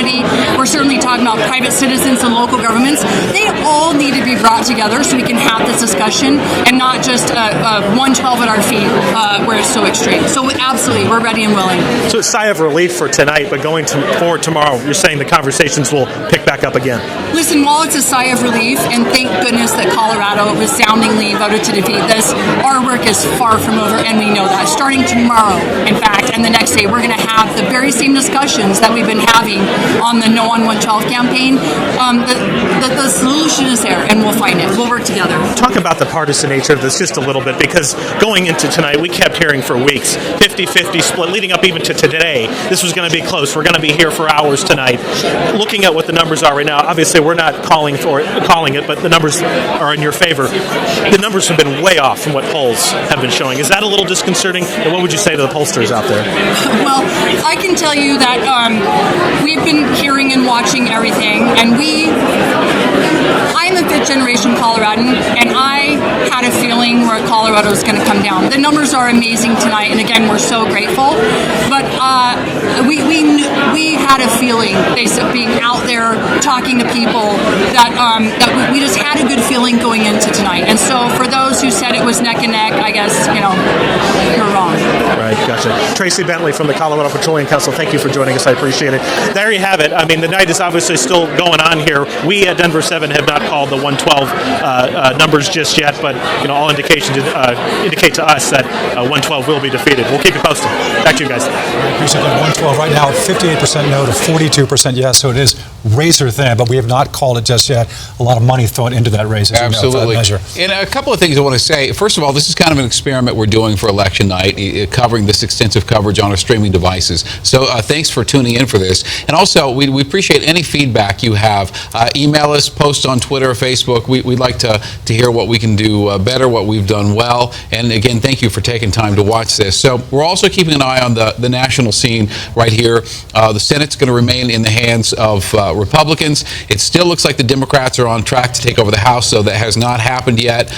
society. We're certainly talking about private citizens and local governments. They all need to be brought together so we can have this discussion and not just 112 at our feet where it's so extreme. So absolutely, we're ready and willing. So a sigh of relief for tonight, but going forward tomorrow, you're saying the conversations will pick back up again. Listen, while it's a sigh of relief, and thank goodness that Colorado resoundingly voted to defeat this, our work is far from over, and we know that. Starting tomorrow, in fact, and the next day, we're going to have the very same discussions that we've been having on the No on 112 campaign. The solution is there, and we'll find it. We'll work together. Talk about the partisan nature of this just a little bit, because going into tonight, we kept hearing for weeks, 50-50 split, leading up even to today. This was going to be close. We're going to be here for hours tonight. Looking at what the numbers are right now, obviously we're not calling it, but the numbers are in your favor. The numbers have been way off from what polls have been showing. Is that a little disconcerting? And what would you say to the pollsters out there? Well, I can tell you that we've been hearing and watching everything, and I'm a fifth-generation Coloradan, and I had a feeling where Colorado was going to come down. The numbers are amazing tonight, and again, we're so grateful. But we had a feeling, based on being out there talking to people, that we just had a good feeling going into tonight. And so, for those who said it was neck and neck, I guess you're wrong. Right, gotcha. Tracy Bentley from the Colorado Petroleum Council, thank you for joining us. I appreciate it. There you have it. I mean, the night is obviously still going on here. We at Denver 7 have not called the 112 numbers just yet, but all indications indicate to us that 112 will be defeated. We'll keep you posted. Back to you guys. I appreciate that. 112 right now, 58% no to 42% yes, so it is razor thin, but we have not called it just yet. A lot of money thrown into that race, as absolutely. You know, for that measure. And a couple of things I want to say. First of all, this is kind of an experiment we're doing for election night, covering this extensive coverage on our streaming devices. So thanks for tuning in for this. And also, we appreciate any feedback you have. Email us, post on Twitter or Facebook. We'd like to hear what we can do better, what we've done well. And again, thank you for taking time to watch this. So we're also keeping an eye on the national scene right here. The Senate's going to remain in the hands of Republicans. It still looks like the Democrats are on track to take over the House, so that has not happened yet.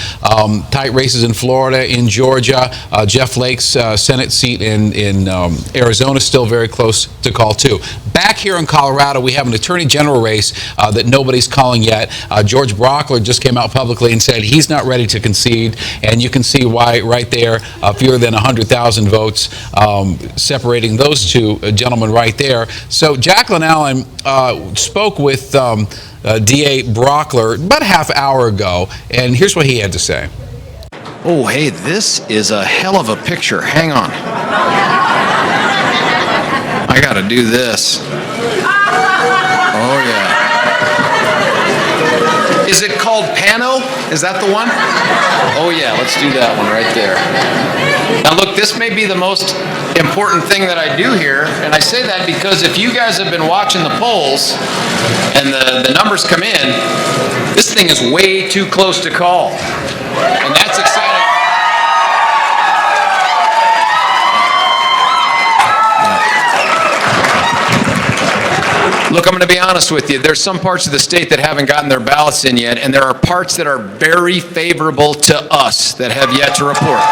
Tight races in Florida, in Georgia. Jeff Lake's Senate seat in Arizona still very close to call too. Back here in Colorado, we have an Attorney General race that nobody's calling yet. George Brockler just came out publicly and said he's not ready to concede, and you can see why right there, fewer than 100,000 votes separating those two gentlemen right there. So Jacqueline Allen spoke with DA Brockler about a half hour ago, and here's what he had to say. Oh, hey, this is a hell of a picture. Hang on. I got to do this. Oh, yeah. Is it called Pano? Is that the one? Oh, yeah, let's do that one right there. Now, look, this may be the most important thing that I do here, and I say that because if you guys have been watching the polls and the numbers come in, this thing is way too close to call. And that's exciting. Look, I'm going to be honest with you. There's some parts of the state that haven't gotten their ballots in yet, and there are parts that are very favorable to us that have yet to report.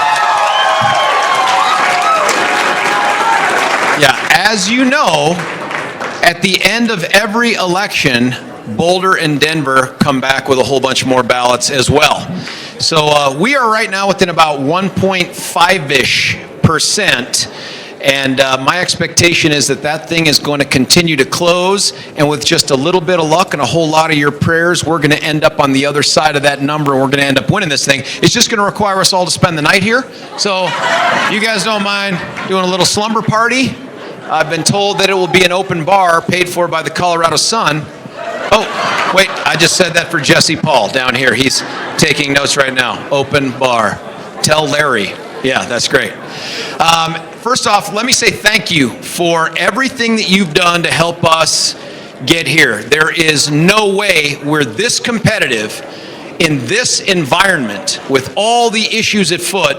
Yeah, as you know, at the end of every election, Boulder and Denver come back with a whole bunch more ballots as well. So we are right now within about 1.5-ish%. And my expectation is that thing is going to continue to close, and with just a little bit of luck and a whole lot of your prayers, we're going to end up on the other side of that number, and we're going to end up winning this thing. It's just going to require us all to spend the night here. So you guys don't mind doing a little slumber party? I've been told that it will be an open bar paid for by the Colorado Sun. Oh, wait, I just said that for Jesse Paul down here. He's taking notes right now. Open bar. Tell Larry. Yeah, that's great. First off, let me say thank you for everything that you've done to help us get here. There is no way we're this competitive in this environment with all the issues at foot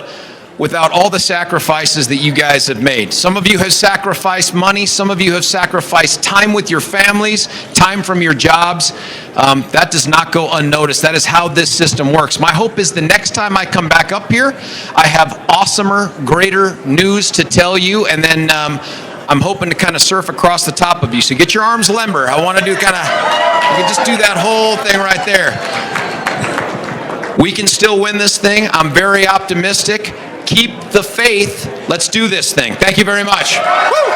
without all the sacrifices that you guys have made. Some of you have sacrificed money. Some of you have sacrificed time with your families, time from your jobs. That does not go unnoticed. That is how this system works. My hope is the next time I come back up here, I have awesomer, greater news to tell you, and then I'm hoping to kind of surf across the top of you. So get your arms limber. I want to do kind of, you can just do that whole thing right there. We can still win this thing. I'm very optimistic. Keep the faith. Let's do this thing. Thank you very much. Woo!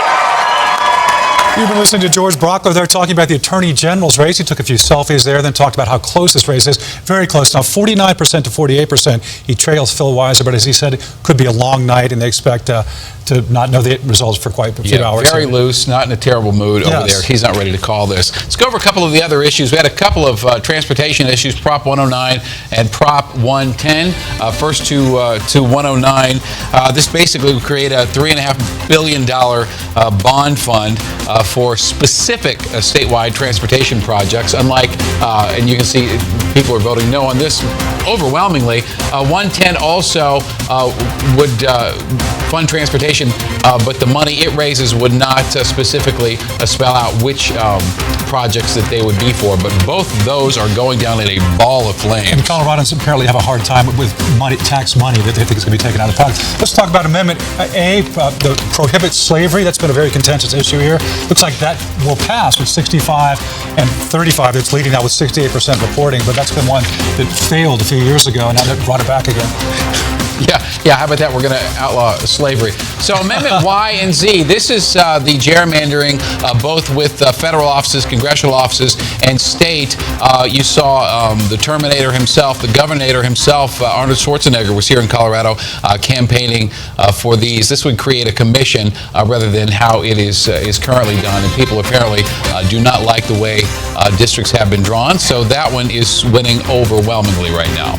You've been listening to George Brockler there talking about the Attorney General's race. He took a few selfies there, then talked about how close this race is. Very close now, 49% to 48%. He trails Phil Weiser, but as he said, it could be a long night, and they expect to not know the results for quite a few hours. Very loose, not in a terrible mood over there. He's not ready to call this. Let's go over a couple of the other issues. We had a couple of transportation issues, Prop 109 and Prop 110. First to 109. This basically would create a $3.5 billion bond fund for specific statewide transportation projects. Unlike, and you can see people are voting no on this overwhelmingly. 110 also would fund transportation, but the money it raises would not specifically spell out which projects that they would be for. But both of those are going down in a ball of flames. And Coloradans apparently have a hard time with money, tax money that they think is going to be taken out of pocket. Let's talk about Amendment A, the prohibit slavery. That's been a very contentious issue here. Looks like that will pass with 65 and 35. It's leading now with 68% reporting, but that's been one that failed a few years ago, and now they've brought it back again. Yeah, how about that? We're going to outlaw slavery. So Amendment Y and Z, this is the gerrymandering both with federal offices, congressional offices, and state. You saw the Terminator himself, the Governator himself, Arnold Schwarzenegger was here in Colorado campaigning for these. This would create a commission rather than how it is currently done, and people apparently do not like the way districts have been drawn, so that one is winning overwhelmingly right now.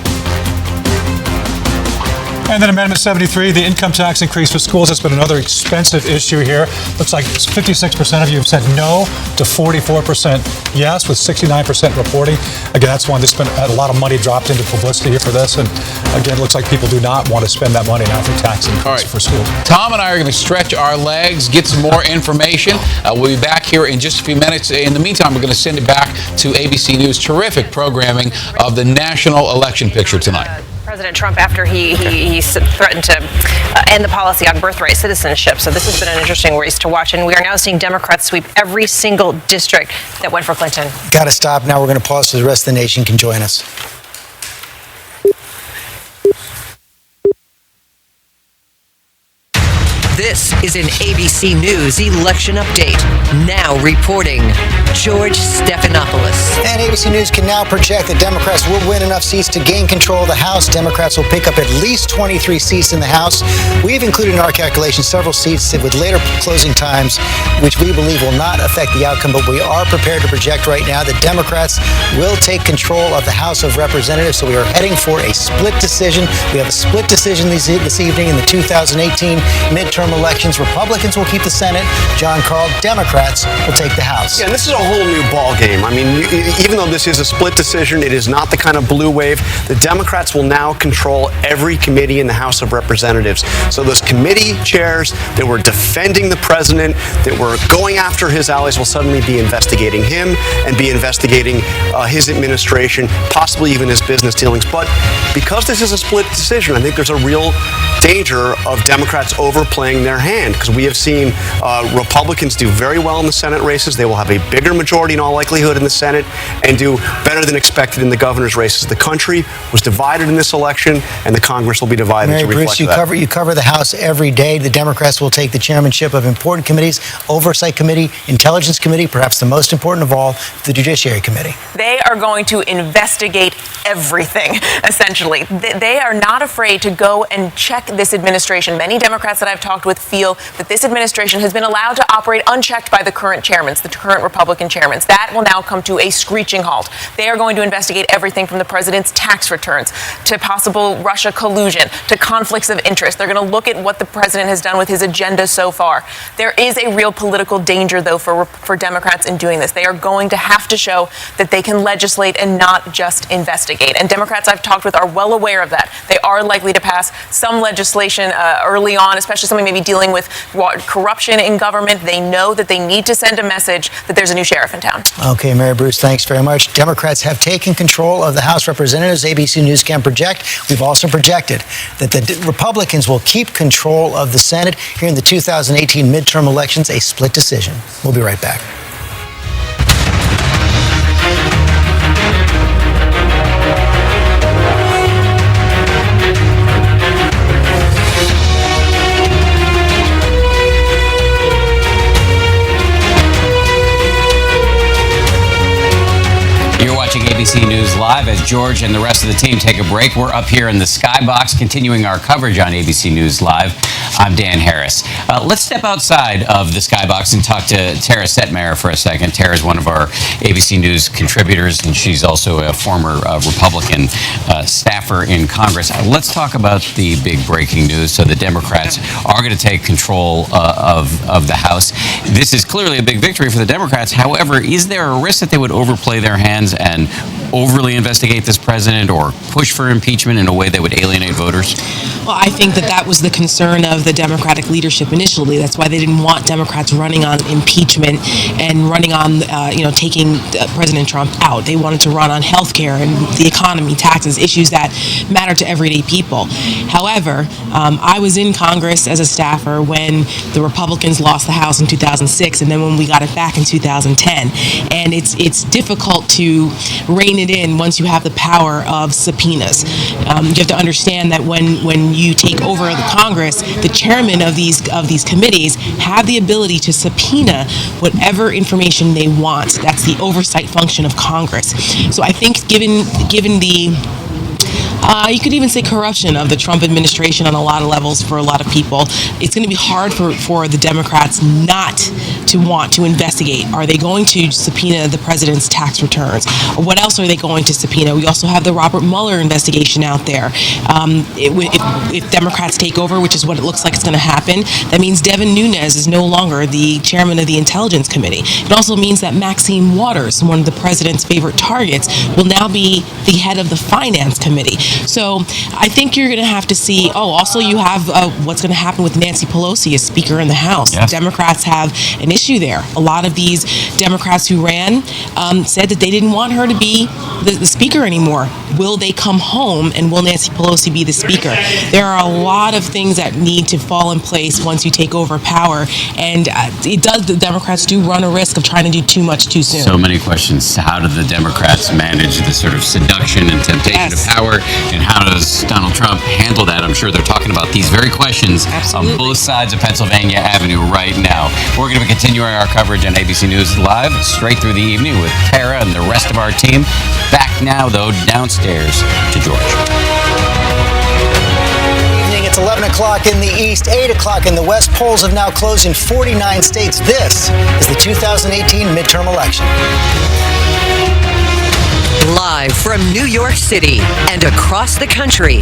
And then Amendment 73, the income tax increase for schools. That's been another expensive issue here. Looks like 56% of you have said no to 44% yes, with 69% reporting. Again, that's one that's been a lot of money dropped into publicity here for this. And again, it looks like people do not want to spend that money now for tax increase for schools. Tom and I are going to stretch our legs, get some more information. We'll be back here in just a few minutes. In the meantime, we're going to send it back to ABC News. Terrific programming of the national election picture tonight. President Trump after he threatened to end the policy on birthright citizenship. So this has been an interesting race to watch. And we are now seeing Democrats sweep every single district that went for Clinton. Got to stop now. We're going to pause so the rest of the nation can join us. This is an ABC News election update. Now reporting, George Stephanopoulos. And ABC News can now project that Democrats will win enough seats to gain control of the House. Democrats will pick up at least 23 seats in the House. We've included in our calculations several seats with later closing times, which we believe will not affect the outcome, but we are prepared to project right now that Democrats will take control of the House of Representatives. So we are heading for a split decision. We have a split decision this evening in the 2018 midterm elections. Republicans will keep the Senate. John Carl, Democrats will take the House. Yeah, and this is a whole new ball game. I mean, even though this is a split decision, it is not the kind of blue wave. The Democrats will now control every committee in the House of Representatives. So those committee chairs that were defending the president, that were going after his allies, will suddenly be investigating him and be investigating his administration, possibly even his business dealings. But because this is a split decision, I think there's a real danger of Democrats overplaying their hand, because we have seen Republicans do very well in the Senate races. They will have a bigger majority in all likelihood in the Senate and do better than expected in the governor's races. The country was divided in this election, and the Congress will be divided Mary to reflect Bruce, that. you cover the House every day. The Democrats will take the chairmanship of important committees, Oversight Committee, Intelligence Committee, perhaps the most important of all, the Judiciary Committee. They are going to investigate everything, essentially. They are not afraid to go and check this administration. Many Democrats that I've talked with feel that this administration has been allowed to operate unchecked by the current chairmen, the current Republican chairmen. That will now come to a screeching halt. They are going to investigate everything from the president's tax returns to possible Russia collusion to conflicts of interest. They're going to look at what the president has done with his agenda so far. There is a real political danger, though, for Democrats in doing this. They are going to have to show that they can legislate and not just investigate. And Democrats I've talked with are well aware of that. They are likely to pass some legislation early on, especially something maybe dealing with corruption in government. They know that they need to send a message that there's a new sheriff in town. Okay, Mary Bruce, thanks very much. Democrats have taken control of the House of Representatives. ABC News can project. We've also projected that the Republicans will keep control of the Senate here in the 2018 midterm elections, a split decision. We'll be right back. ABC News Live as George and the rest of the team take a break. We're up here in the skybox continuing our coverage on ABC News Live. I'm Dan Harris. Let's step outside of the skybox and talk to Tara Setmeyer for a second. Tara is one of our ABC News contributors, and she's also a former Republican staffer in Congress. Let's talk about the big breaking news. So the Democrats are going to take control of the House. This is clearly a big victory for the Democrats. However, is there a risk that they would overplay their hands and overly investigate this president or push for impeachment in a way that would alienate voters? Well, I think that was the concern of the Democratic leadership initially. That's why they didn't want Democrats running on impeachment and running on, taking President Trump out. They wanted to run on health care and the economy, taxes, issues that matter to everyday people. However, I was in Congress as a staffer when the Republicans lost the House in 2006, and then when we got it back in 2010. And it's difficult to rein it in once you have the power of subpoenas. You have to understand that when you take over the Congress, the chairman of these committees have the ability to subpoena whatever information they want. That's the oversight function of Congress. So I think given the you could even say corruption of the Trump administration on a lot of levels for a lot of people, it's going to be hard for the Democrats not to want to investigate. Are they going to subpoena the president's tax returns? Or what else are they going to subpoena? We also have the Robert Mueller investigation out there. If Democrats take over, which is what it looks like it's going to happen, that means Devin Nunes is no longer the chairman of the Intelligence Committee. It also means that Maxine Waters, one of the president's favorite targets, will now be the head of the Finance Committee. So I think you're going to have to see, also you have what's going to happen with Nancy Pelosi as Speaker in the House. Yes. Democrats have an issue there. A lot of these Democrats who ran said that they didn't want her to be the Speaker anymore. Will they come home, and will Nancy Pelosi be the Speaker? There are a lot of things that need to fall in place once you take over power, and the Democrats do run a risk of trying to do too much too soon. So many questions. How do the Democrats manage the sort of seduction and temptation of power, and how does Donald Trump handle that? I'm sure they're talking about these very questions on both sides of Pennsylvania Avenue right now. We're going to be continuing our coverage on ABC News Live straight through the evening with Tara and the rest of our team. Back now, though, downstairs to George. It's 11 o'clock in the east, 8 o'clock in the west. Polls have now closed in 49 states. This is the 2018 midterm election. Live from New York City and across the country,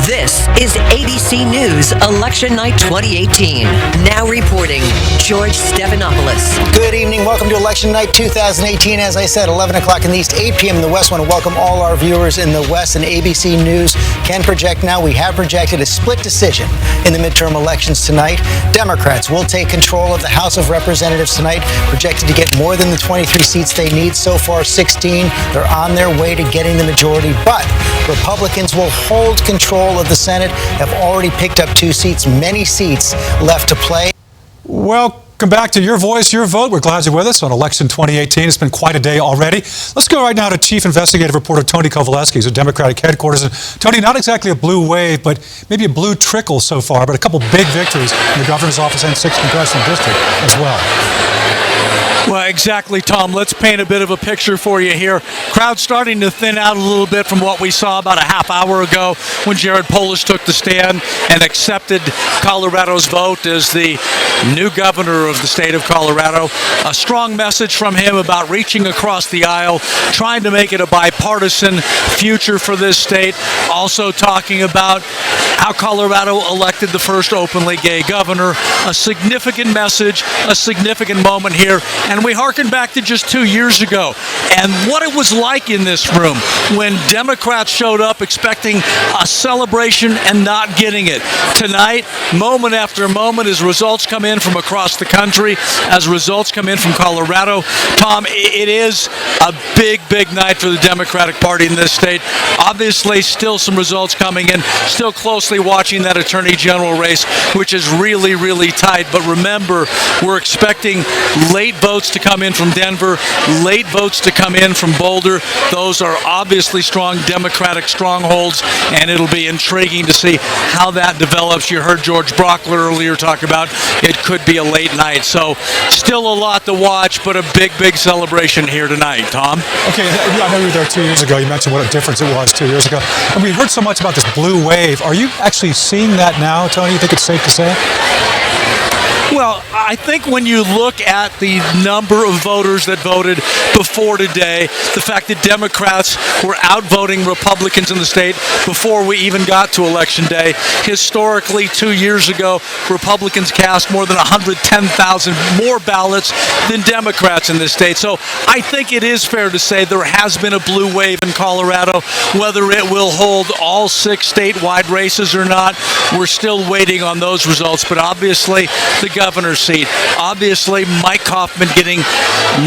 this is ABC News Election Night 2018. Now reporting, George Stephanopoulos. Good evening. Welcome to Election Night 2018. As I said, 11 o'clock in the east, 8 p.m. in the west. I want to welcome all our viewers in the west, and ABC News can project now. We have projected a split decision in the midterm elections tonight. Democrats will take control of the House of Representatives tonight, projected to get more than the 23 seats they need. So far, 16. They're on their way to getting the majority, but Republicans will hold control of the Senate, have already picked up 2 seats, many seats left to play. Welcome back to Your Voice, Your Vote. We're glad you're with us on Election 2018. It's been quite a day already. Let's go right now to Chief Investigative Reporter Tony Kovaleski. He's at Democratic headquarters. And Tony, not exactly a blue wave, but maybe a blue trickle so far, but a couple big victories in the governor's office and 6th congressional district as well. Well, exactly, Tom. Let's paint a bit of a picture for you here. Crowd starting to thin out a little bit from what we saw about a half hour ago when Jared Polis took the stand and accepted Colorado's vote as the new governor of the state of Colorado. A strong message from him about reaching across the aisle, trying to make it a bipartisan future for this state. Also talking about how Colorado elected the first openly gay governor. A significant message, a significant moment here, and And we harken back to just 2 years ago and what it was like in this room when Democrats showed up expecting a celebration and not getting it. Tonight, moment after moment, as results come in from across the country, as results come in from Colorado, Tom, it is a big, big night for the Democratic Party in this state. Obviously, still some results coming in, still closely watching that Attorney General race, which is really, really tight. But remember, we're expecting late votes to come in from Denver, late votes to come in from Boulder. Those are obviously strong Democratic strongholds, and it'll be intriguing to see how that develops. You heard George Brockler earlier talk about it could be a late night. So still a lot to watch, but a big, big celebration here tonight, Tom. Okay, I know you were there 2 years ago. You mentioned what a difference it was 2 years ago. And we heard so much about this blue wave. Are you actually seeing that now, Tony? You think it's safe to say? Well, I think when you look at the number of voters that voted before today, the fact that Democrats were outvoting Republicans in the state before we even got to Election Day. Historically, 2 years ago, Republicans cast more than 110,000 more ballots than Democrats in this state. So I think it is fair to say there has been a blue wave in Colorado. Whether it will hold all 6 statewide races or not, we're still waiting on those results. But obviously, the governor's seat. Obviously, Mike Coffman getting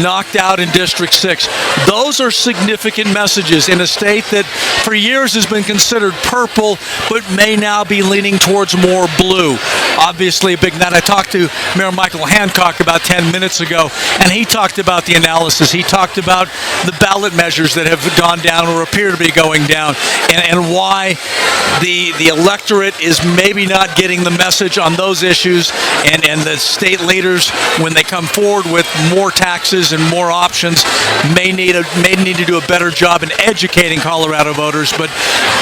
knocked out in District 6. Those are significant messages in a state that for years has been considered purple, but may now be leaning towards more blue. Obviously, a big night. I talked to Mayor Michael Hancock about 10 minutes ago, and he talked about the analysis. He talked about the ballot measures that have gone down or appear to be going down, and why the electorate is maybe not getting the message on those issues, and the state leaders, when they come forward with more taxes and more options, may need to do a better job in educating Colorado voters. But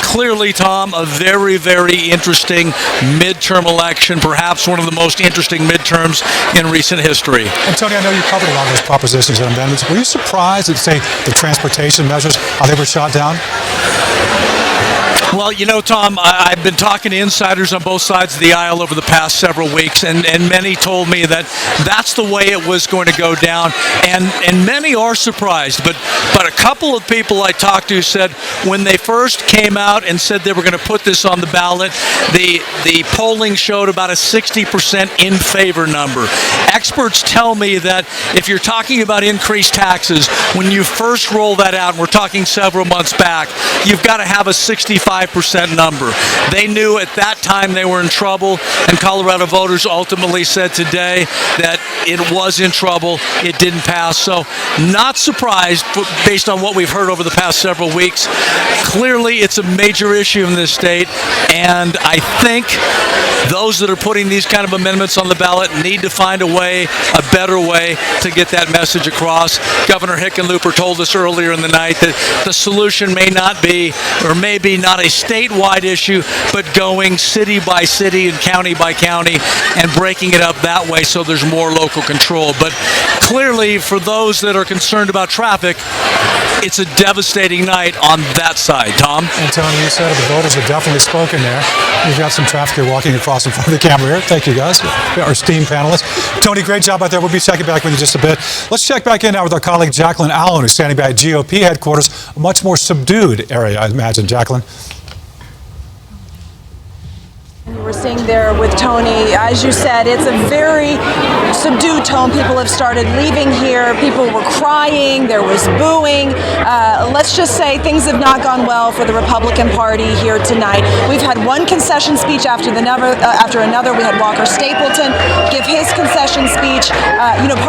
clearly, Tom, a very, very interesting midterm election, perhaps one of the most interesting midterms in recent history. And Tony, I know you covered a lot of those propositions and amendments. Were you surprised at, say, the transportation measures, how they were shot down? Well, you know, Tom, I've been talking to insiders on both sides of the aisle over the past several weeks, and many told me that that's the way it was going to go down, and many are surprised. But a couple of people I talked to said when they first came out and said they were going to put this on the ballot, the polling showed about a 60% in favor number. Experts tell me that if you're talking about increased taxes, when you first roll that out, and we're talking several months back, you've got to have a 65% number. They knew at that time they were in trouble, and Colorado voters ultimately said today that it was in trouble. It didn't pass. So not surprised based on what we've heard over the past several weeks. Clearly, it's a major issue in this state, and I think those that are putting these kind of amendments on the ballot need to find a way, a better way to get that message across. Governor Hickenlooper told us earlier in the night that the solution may not be, or maybe not a statewide issue, but going city by city and county by county and breaking it up that way so there's more local control. But clearly, for those that are concerned about traffic, it's a devastating night on that side, Tom. And Tony, you said the voters have definitely spoken there. We've got some traffic here walking across in front of the camera here. Thank you, guys. Our esteemed panelists. Tony, great job out there. We'll be checking back with you in just a bit. Let's check back in now with our colleague Jacqueline Allen, who's standing by GOP headquarters, a much more subdued area, I imagine. Jacqueline. We're seeing there with Tony, as you said, it's a very subdued tone. People have started leaving here. People were crying. There was booing. Let's just say things have not gone well for the Republican Party here tonight. We've had one concession speech after another. We had Walker Stapleton give his concession speech.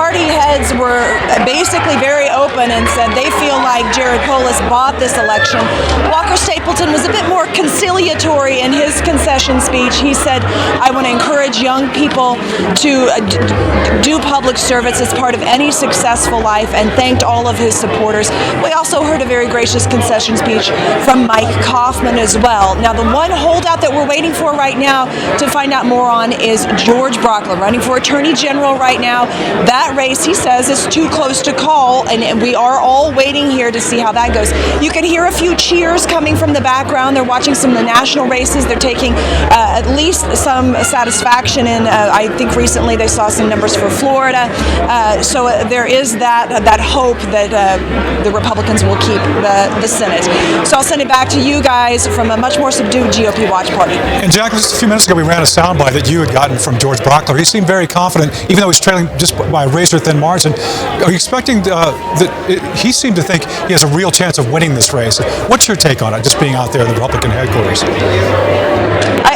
Party heads were basically very open and said they feel like Jared Polis bought this election. Walker Stapleton was a bit more conciliatory in his concession speech. He said, I want to encourage young people to do public service as part of any successful life, and thanked all of his supporters. We also heard a very gracious concession speech from Mike Coffman as well. Now, the one holdout that we're waiting for right now to find out more on is George Brockler, running for Attorney General right now. That race, he says, is too close to call, and we are all waiting here there to see how that goes. You can hear a few cheers coming from the background. They're watching some of the national races. They're taking at least some satisfaction in, I think recently they saw some numbers for Florida. So there is that hope that the Republicans will keep the Senate. So I'll send it back to you guys from a much more subdued GOP watch party. And Jack, just a few minutes ago, we ran a soundbite that you had gotten from George Brockler. He seemed very confident, even though he's trailing just by a razor-thin margin. Are you expecting he seemed to think he has a real chance of winning this race? What's your take on it, just being out there in the Republican headquarters?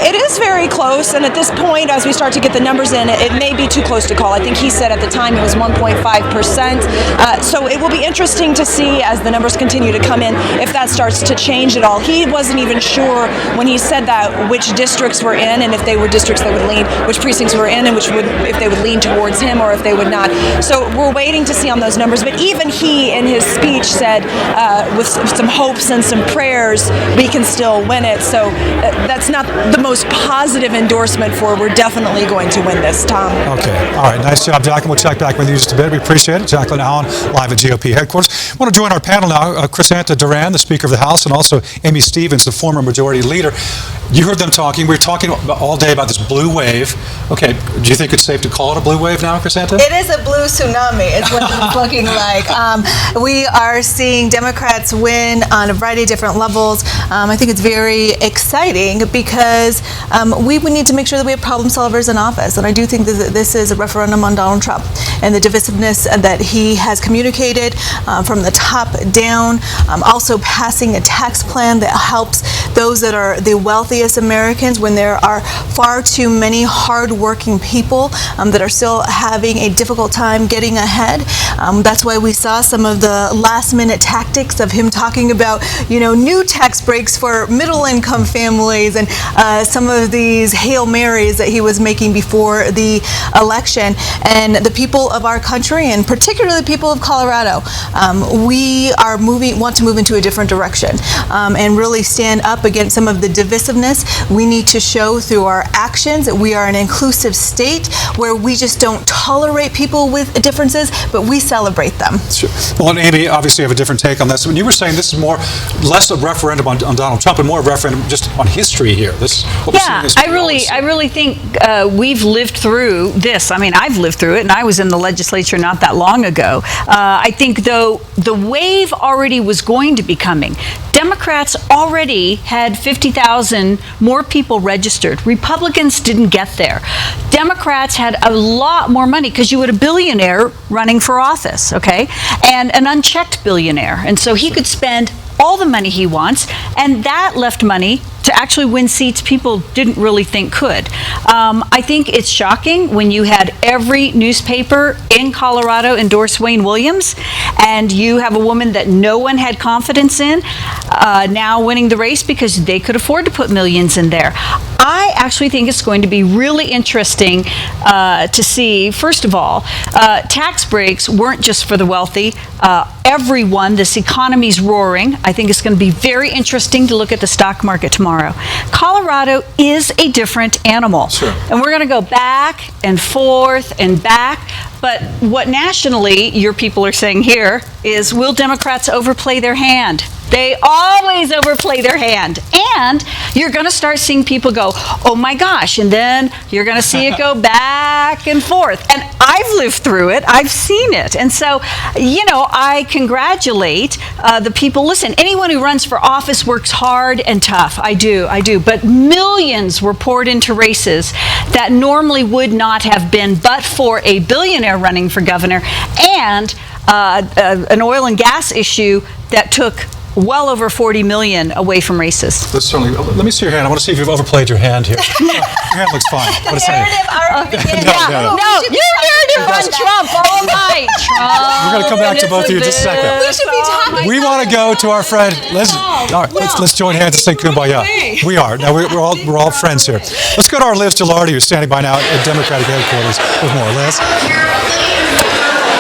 It is very close, and at this point, as we start to get the numbers in, it may be too close to call. I think he said at the time it was 1.5%. So it will be interesting to see as the numbers continue to come in if that starts to change at all. He wasn't even sure when he said that which districts were in, and if they were districts that would lean, which precincts were in, and if they would lean towards him or if they would not. So we're waiting to see on those numbers. But even he, in his speech, said with some hopes and some prayers, we can still win it. So that's not the most positive endorsement for we're definitely going to win this, Tom. Okay. All right. Nice job, Jacqueline. We'll check back with you just a bit. We appreciate it. Jacqueline Allen, live at GOP headquarters. I want to join our panel now. Chrysanta Duran, the Speaker of the House, and also Amy Stevens, the former Majority Leader. You heard them talking. We were talking all day about this blue wave. Okay. Do you think it's safe to call it a blue wave now, Chrysanta? It is a blue tsunami. It's what it's looking like. We are seeing Democrats win on a variety of different levels. I think it's very exciting because we would need to make sure that we have problem solvers in office. And I do think that this is a referendum on Donald Trump and the divisiveness that he has communicated from the top down. Also passing a tax plan that helps those that are the wealthiest Americans when there are far too many hard-working people that are still having a difficult time getting ahead. That's why we saw some of the last-minute tactics of him talking about, new tax breaks for middle-income families and some of these Hail Marys that he was making before the election. And the people of our country, and particularly the people of Colorado, we want to move into a different direction and really stand up against some of the divisiveness. We need to show through our actions that we are an inclusive state where we just don't tolerate people with differences, but we celebrate them. Sure. Well, and Amy, obviously you have a different take on this. When you were saying this is less a referendum on Donald Trump and more a referendum just on history here. I really think we've lived through this. I mean, I've lived through it, and I was in the legislature not that long ago. I think, though, the wave already was going to be coming. Democrats already had 50,000 more people registered. Republicans didn't get there. Democrats had a lot more money because you had a billionaire running for office, okay, and an unchecked billionaire. And so he could spend all the money he wants, and that left money to actually win seats people didn't really think could. I think it's shocking when you had every newspaper in Colorado endorse Wayne Williams, and you have a woman that no one had confidence in now winning the race because they could afford to put millions in there. I actually think it's going to be really interesting to see, first of all, tax breaks weren't just for the wealthy. Everyone, this economy's roaring. I think it's going to be very interesting to look at the stock market tomorrow. Colorado is a different animal. Sure. And we're going to go back and forth and back. But what nationally your people are saying here is, will Democrats overplay their hand? They always overplay their hand. And you're going to start seeing people go, oh my gosh, and then you're going to see it go back and forth. And I've lived through it. I've seen it. And so, I congratulate the people. Listen, anyone who runs for office works hard and tough. I do. But millions were poured into races that normally would not have been but for a billionaire running for governor and an oil and gas issue that took well over 40 million away from races. Let me see your hand. I want to see if you've overplayed your hand here. Your hand looks fine. What is that? No, your narrative on Trump all night. Trump. We're going to come back to both of you in just a second. We should be talking. We want to go to our friend. Let's join hands and sing Kumbaya. We are. Now we're all friends here. Let's go to our Liz Gilardi, who's standing by now at Democratic headquarters with more. Liz.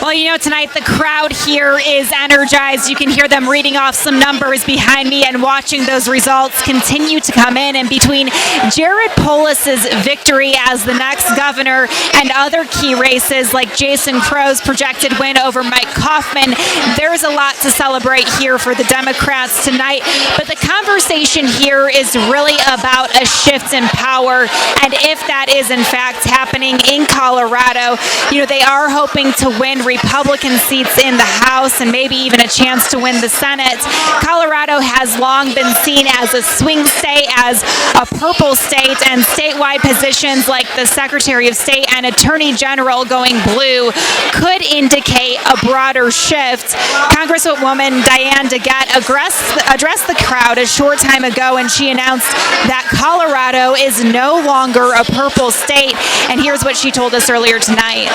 Well, know, tonight the crowd here is energized. You can hear them reading off some numbers behind me and watching those results continue to come in. And between Jared Polis's victory as the next governor and other key races like Jason Crow's projected win over Mike Kaufman, there's a lot to celebrate here for the Democrats tonight. But the conversation here is really about a shift in power. And if that is in fact happening in Colorado, you know, they are hoping to win Republican seats in the House and maybe even a chance to win the Senate. Colorado has long been seen as a swing state, as a purple state, and statewide positions like the Secretary of State and Attorney General going blue could indicate a broader shift. Congresswoman Diane DeGette addressed the crowd a short time ago, and she announced that Colorado is no longer a purple state. And here's what she told us earlier tonight.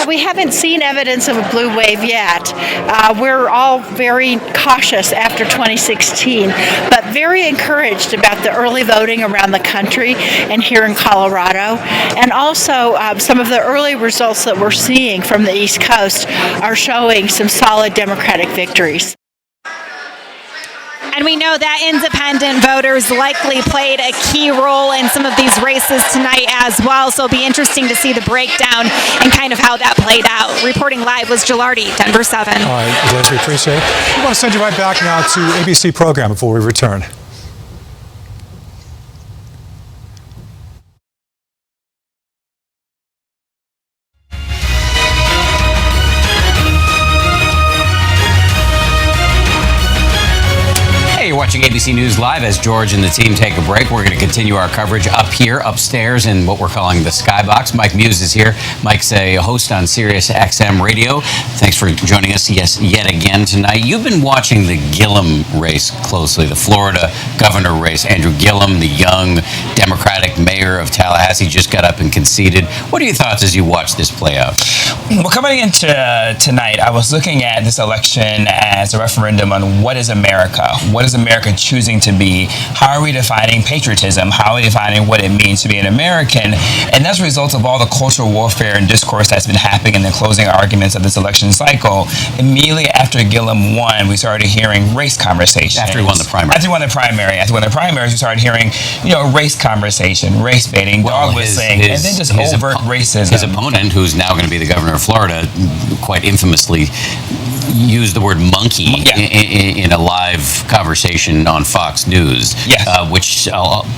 We haven't seen evidence of a blue wave yet. We're all very cautious after 2016, but very encouraged about the early voting around the country and here in Colorado. And also some of the early results that we're seeing from the East Coast are showing some solid Democratic victories. And we know that independent voters likely played a key role in some of these races tonight as well. So it'll be interesting to see the breakdown and kind of how that played out. Reporting live was Gilardi, Denver 7. All right, Liz, we appreciate it. We want to send you right back now to ABC program before we return. You're watching ABC News Live as George and the team take a break. We're going to continue our coverage up here, upstairs, in what we're calling the Skybox. Mike Muse is here. Mike's a host on Sirius XM Radio. Thanks for joining us yet again tonight. You've been watching the Gillum race closely, the Florida governor race. Andrew Gillum, the young Democratic mayor of Tallahassee, just got up and conceded. What are your thoughts as you watch this play out? Well, coming into tonight, I was looking at this election as a referendum on what is America? What is America choosing to be? How are we defining patriotism? How are we defining what it means to be an American? And as a result of all the cultural warfare and discourse that's been happening in the closing arguments of this election cycle, immediately after Gillum won, we started hearing race conversations. After he won the primary. After he won the primaries, we started hearing, race conversation, race baiting, dog whistling, and then just overt racism. His opponent, who's now going to be the governor of Florida, quite infamously used the word monkey in a live conversation on Fox News, which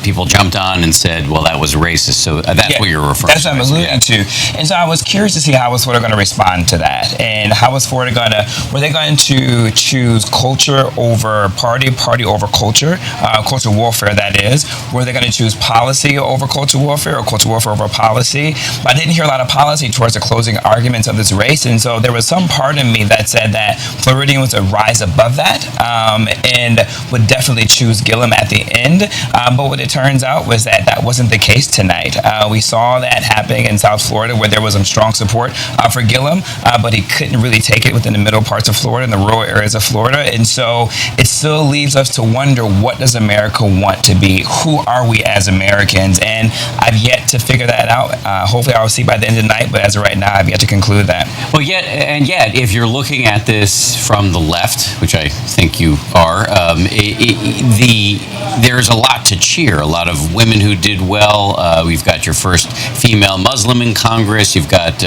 people jumped on and said, well, that was racist. So that's what you're referring to. That's what I'm alluding to. And so I was curious to see how was Florida going to respond to that. And how was Florida were they going to choose culture over party over culture, culture warfare, that is? Were they going to choose policy over culture warfare or culture warfare over policy? But I didn't hear a lot of policy towards the closing arguments of this race. And so there was some part of me that said that Floridian was a rise above that and would definitely choose Gillum at the end. But what it turns out was that that wasn't the case tonight. We saw that happening in South Florida where there was some strong support for Gillum, but he couldn't really take it within the middle parts of Florida and the rural areas of Florida. And so it still leaves us to wonder, what does America want to be? Who are we as Americans? And I've yet to figure that out. Hopefully I'll see by the end of the night, but as of right now, I've yet to conclude that. Well, yet, if you're looking at this from the left, which I think you are, there's a lot to cheer. A lot of women who did well. We've got your first female Muslim in Congress. You've got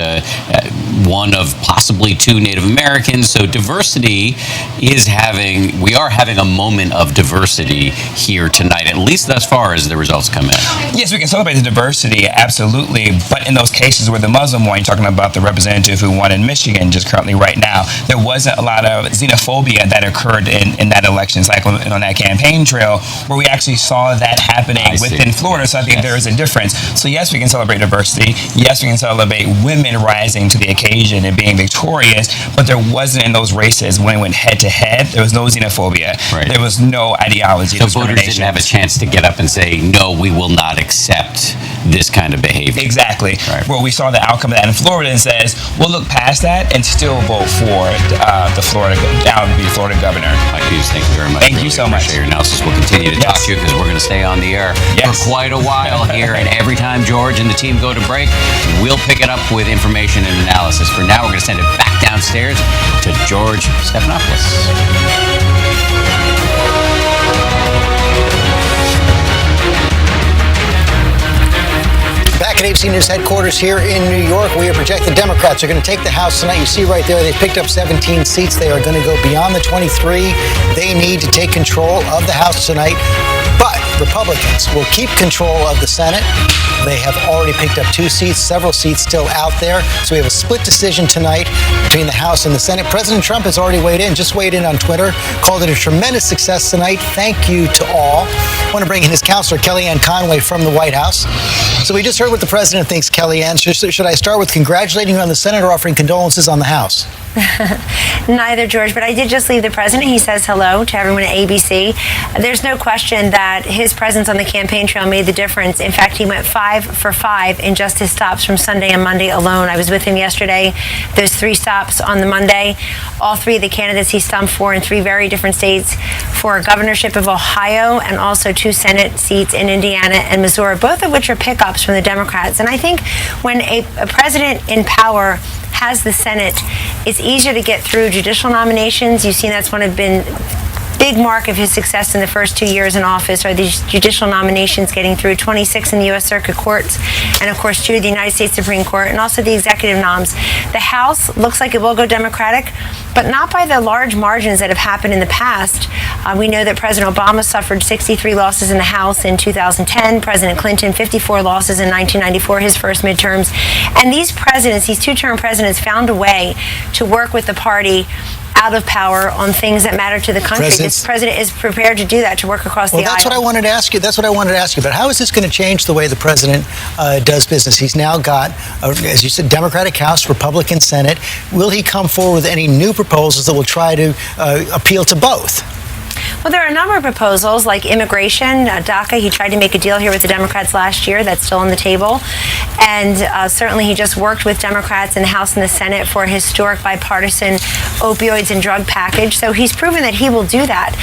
one of possibly two Native Americans. So diversity we are having a moment of diversity here tonight, at least thus far as the results come in. Yes, we can celebrate the diversity, absolutely. But in those cases where the Muslim one, you're talking about the representative who won in Michigan just currently right now, there wasn't a lot of xenophobia that occurred in that election cycle and on that campaign trail where we actually saw that happening within Florida. So I think there is a difference. So yes, we can celebrate diversity. Yes, we can celebrate women rising to the occasion and being victorious, but there wasn't in those races when it went head to head, there was no xenophobia. Right. There was no ideology. So voters didn't have a chance to get up and say, no, we will not accept this kind of behavior. Exactly. Right. Well, we saw the outcome of that in Florida and says, we'll look past that and still vote for the Florida governor. Mike Hughes, thank you very much. Thank you so much. Appreciate your analysis. We'll continue to talk to you because we're going to stay on the air for quite a while here. And every time George and the team go to break, we'll pick it up with information and analysis. analysis. For now, we're going to send it back downstairs to George Stephanopoulos. Back at ABC News headquarters here in New York, we are projecting Democrats are going to take the House tonight. You see right there, they picked up 17 seats. They are going to go beyond the 23 they need to take control of the House tonight. But Republicans will keep control of the Senate. They have already picked up 2 seats, several seats still out there. So we have a split decision tonight between the House and the Senate. President Trump has already weighed in, just weighed in on Twitter, called it a tremendous success tonight. Thank you to all. I want to bring in his counselor, Kellyanne Conway, from the White House. So we just heard what the president thinks, Kellyanne. Should I start with congratulating you on the Senate or offering condolences on the House? Neither, George, but I did just leave the president. He says hello to everyone at ABC. There's no question that his presence on the campaign trail made the difference. In fact, he went 5 for 5 in just his stops from Sunday and Monday alone. I was with him yesterday. Those 3 stops on the Monday, all 3 of the candidates he stumped for in 3 very different states, for governorship of Ohio and also 2 Senate seats in Indiana and Missouri, both of which are pickups from the Democrats. And I think when a president in power has the Senate, it's easier to get through judicial nominations. You've seen that's one of been big mark of his success in the first 2 years in office are these judicial nominations getting through, 26 in the U.S. Circuit Courts, and of course 2 of the United States Supreme Court, and also the executive noms. The House looks like it will go Democratic, but not by the large margins that have happened in the past. We know that President Obama suffered 63 losses in the House in 2010, President Clinton 54 losses in 1994, his first midterms. And these presidents, these 2-term presidents, found a way to work with the party out of power on things that matter to the country. This president is prepared to do that, to work across the aisle. Well, that's what I wanted to ask you. That's what I wanted to ask you. But how is this going to change the way the president does business? He's now got, as you said, Democratic House, Republican Senate. Will he come forward with any new proposals that will try to appeal to both? Well, there are a number of proposals like immigration, DACA. He tried to make a deal here with the Democrats last year. That's still on the table. And certainly he just worked with Democrats in the House and the Senate for a historic bipartisan opioids and drug package. So he's proven that he will do that.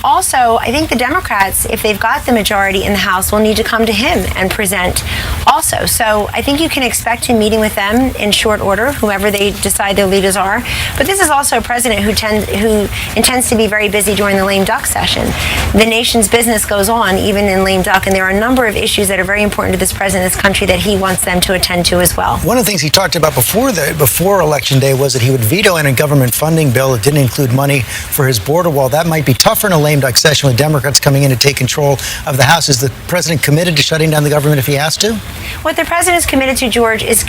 Also, I think the Democrats, if they've got the majority in the House, will need to come to him and present also. So I think you can expect him meeting with them in short order, whoever they decide their leaders are. But this is also a president who intends to be very busy during the lame duck session. The nation's business goes on even in lame duck, and there are a number of issues that are very important to this president, this country, that he wants them to attend to as well. One of the things he talked about before Election Day was that he would veto any government funding bill that didn't include money for his border wall. That might be tougher in a lame duck session with Democrats coming in to take control of the House. Is the president committed to shutting down the government if he has to? What the president is committed to, George, is